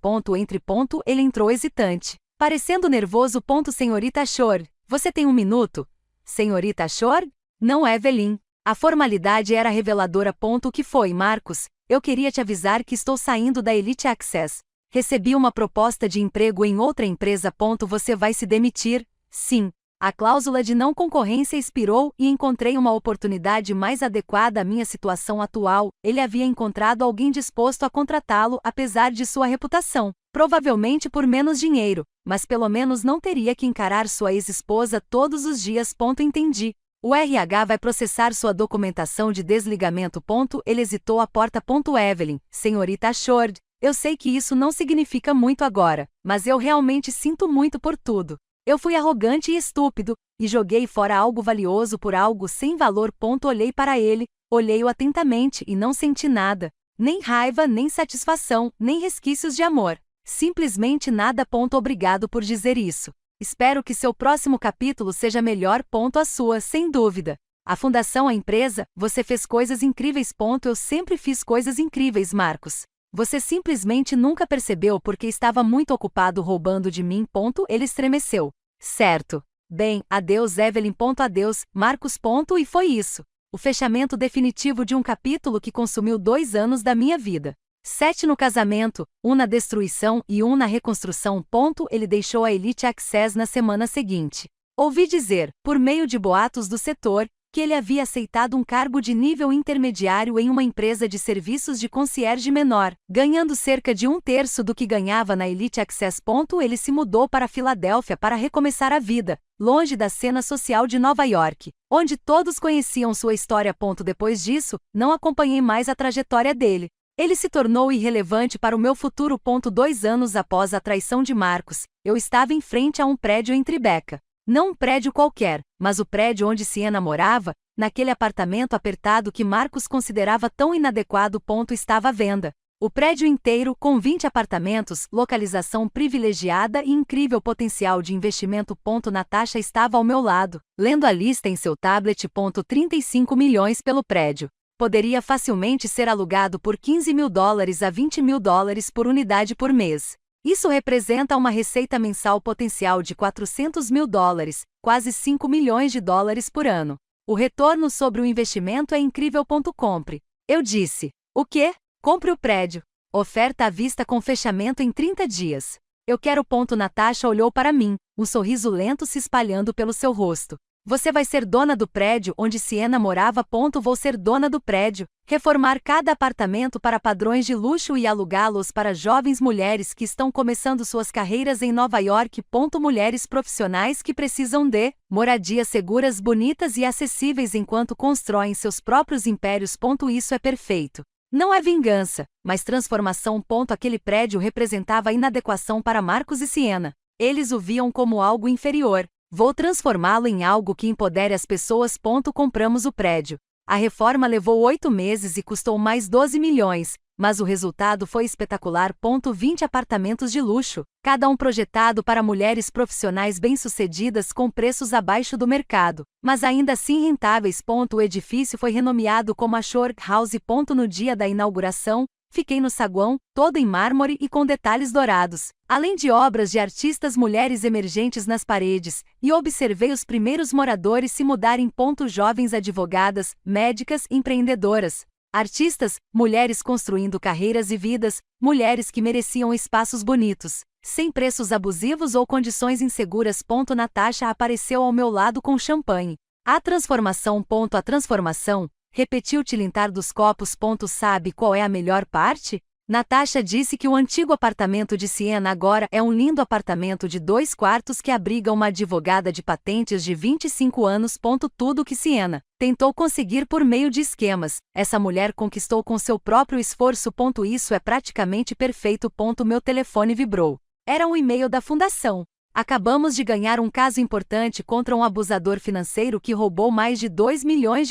Speaker 1: Ele entrou hesitante, parecendo nervoso. Senhorita Assured, você tem 1 minuto? Senhorita Assured? Não, Evelyn. A formalidade era reveladora. O que foi, Marcos? Eu queria te avisar que estou saindo da Elite Access. Recebi uma proposta de emprego em outra empresa. Você vai se demitir? Sim. A cláusula de não concorrência expirou e encontrei uma oportunidade mais adequada à minha situação atual. Ele havia encontrado alguém disposto a contratá-lo apesar de sua reputação. Provavelmente por menos dinheiro, mas pelo menos não teria que encarar sua ex-esposa todos os dias. Entendi. O RH vai processar sua documentação de desligamento. Ele hesitou à porta. Evelyn, senhorita Assured, eu sei que isso não significa muito agora, mas eu realmente sinto muito por tudo. Eu fui arrogante e estúpido, e joguei fora algo valioso por algo sem valor. Olhei para ele, olhei-o atentamente e não senti nada. Nem raiva, nem satisfação, nem resquícios de amor. Simplesmente nada. Obrigado por dizer isso. Espero que seu próximo capítulo seja melhor. A sua, sem dúvida. A fundação, a empresa, você fez coisas incríveis. Eu sempre fiz coisas incríveis, Marcos. Você simplesmente nunca percebeu porque estava muito ocupado roubando de mim. Ele estremeceu. Certo. Bem, adeus, Evelyn. Adeus, Marcos. E foi isso. O fechamento definitivo de um capítulo que consumiu 2 anos da minha vida. 7 no casamento, 1 na destruição e 1 na reconstrução. Ele deixou a Elite Access na semana seguinte. Ouvi dizer, por meio de boatos do setor, que ele havia aceitado um cargo de nível intermediário em uma empresa de serviços de concierge menor, ganhando cerca de 1/3 do que ganhava na Elite Access. Ele se mudou para Filadélfia para recomeçar a vida, longe da cena social de Nova York, onde todos conheciam sua história. Depois disso, não acompanhei mais a trajetória dele. Ele se tornou irrelevante para o meu futuro. 2 anos após a traição de Marcos, eu estava em frente a um prédio em Tribeca. Não um prédio qualquer, mas o prédio onde Siena morava, naquele apartamento apertado que Marcos considerava tão inadequado. Estava à venda. O prédio inteiro, com 20 apartamentos, localização privilegiada e incrível potencial de investimento. Natasha estava ao meu lado, lendo a lista em seu tablet. 35 milhões pelo prédio. Poderia facilmente ser alugado por $15.000 a $20.000 por unidade por mês. Isso representa uma receita mensal potencial de $400.000, quase $5 milhões por ano. O retorno sobre o investimento é incrível. Compre. Eu disse. O quê? Compre o prédio. Oferta à vista com fechamento em 30 dias. Eu quero. Natasha olhou para mim, um sorriso lento se espalhando pelo seu rosto. Você vai ser dona do prédio onde Siena morava. Vou ser dona do prédio, reformar cada apartamento para padrões de luxo e alugá-los para jovens mulheres que estão começando suas carreiras em Nova York. Mulheres profissionais que precisam de moradias seguras, bonitas e acessíveis enquanto constroem seus próprios impérios. Isso é perfeito. Não é vingança, mas transformação. Aquele prédio representava inadequação para Marcos e Siena. Eles o viam como algo inferior. Vou transformá-lo em algo que empodere as pessoas. Compramos o prédio. A reforma levou 8 meses e custou mais 12 milhões, mas o resultado foi espetacular. 20 apartamentos de luxo, cada um projetado para mulheres profissionais bem-sucedidas com preços abaixo do mercado, mas ainda assim rentáveis. O edifício foi renomeado como a Shore House. No dia da inauguração, fiquei no saguão, todo em mármore e com detalhes dourados, além de obras de artistas mulheres emergentes nas paredes, e observei os primeiros moradores se mudarem. Jovens advogadas, médicas, empreendedoras, artistas, mulheres construindo carreiras e vidas, mulheres que mereciam espaços bonitos, sem preços abusivos ou condições inseguras. Natasha apareceu ao meu lado com champanhe. A transformação. A transformação. Repetiu o tilintar dos copos. Sabe qual é a melhor parte? Natasha disse que o antigo apartamento de Siena agora é um lindo apartamento de 2 quartos que abriga uma advogada de patentes de 25 anos. Tudo que Siena tentou conseguir por meio de esquemas, essa mulher conquistou com seu próprio esforço. Isso é praticamente perfeito. Meu telefone vibrou. Era um e-mail da fundação. Acabamos de ganhar um caso importante contra um abusador financeiro que roubou mais de $2 milhões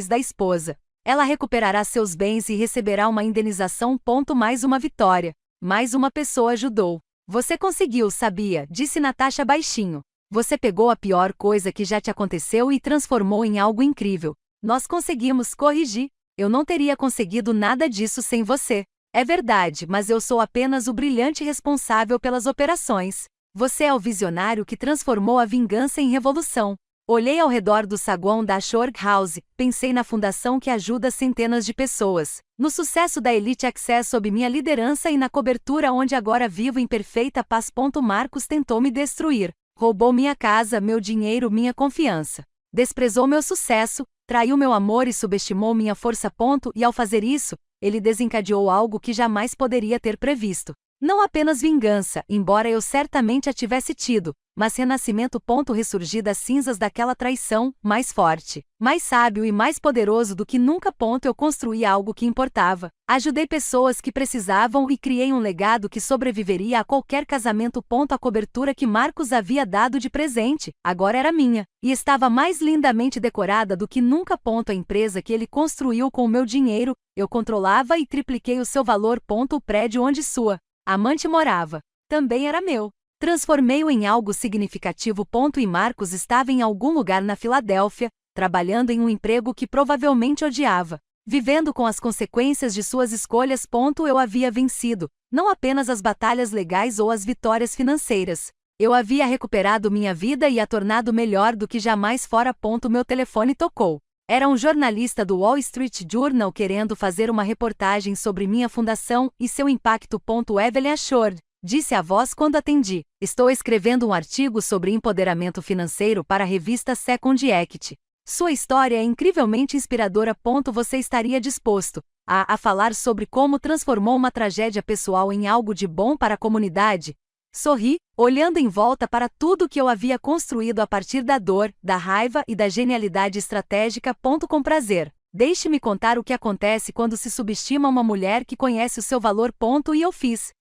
Speaker 1: da esposa. Ela recuperará seus bens e receberá uma indenização. Mais uma vitória. Mais uma pessoa ajudou. Você conseguiu, sabia? Disse Natasha baixinho. Você pegou a pior coisa que já te aconteceu e transformou em algo incrível. Nós conseguimos, corrigir. Eu não teria conseguido nada disso sem você. É verdade, mas eu sou apenas o brilhante responsável pelas operações. Você é o visionário que transformou a vingança em revolução. Olhei ao redor do saguão da Shore House, pensei na fundação que ajuda centenas de pessoas, no sucesso da Elite Access sob minha liderança e na cobertura onde agora vivo em perfeita paz. Marcos tentou me destruir, roubou minha casa, meu dinheiro, minha confiança. Desprezou meu sucesso, traiu meu amor e subestimou minha força. E ao fazer isso, ele desencadeou algo que jamais poderia ter previsto. Não apenas vingança, embora eu certamente a tivesse tido, mas renascimento. Ressurgir das cinzas daquela traição, mais forte, mais sábio e mais poderoso do que nunca. Eu construí algo que importava. Ajudei pessoas que precisavam e criei um legado que sobreviveria a qualquer casamento. A cobertura que Marcos havia dado de presente, agora era minha, e estava mais lindamente decorada do que nunca. A empresa que ele construiu com o meu dinheiro, eu controlava e tripliquei o seu valor. O prédio onde sua amante morava também era meu. Transformei-o em algo significativo. E Marcos estava em algum lugar na Filadélfia, trabalhando em um emprego que provavelmente odiava, vivendo com as consequências de suas escolhas. Eu havia vencido, não apenas as batalhas legais ou as vitórias financeiras. Eu havia recuperado minha vida e a tornado melhor do que jamais fora. Meu telefone tocou. Era um jornalista do Wall Street Journal querendo fazer uma reportagem sobre minha fundação e seu impacto. Evelyn Ashford, disse a voz quando atendi. Estou escrevendo um artigo sobre empoderamento financeiro para a revista Second Act. Sua história é incrivelmente inspiradora. Você estaria disposto a falar sobre como transformou uma tragédia pessoal em algo de bom para a comunidade? Sorri, olhando em volta para tudo que eu havia construído a partir da dor, da raiva e da genialidade estratégica. Com prazer. Deixe-me contar o que acontece quando se subestima uma mulher que conhece o seu valor. E eu fiz.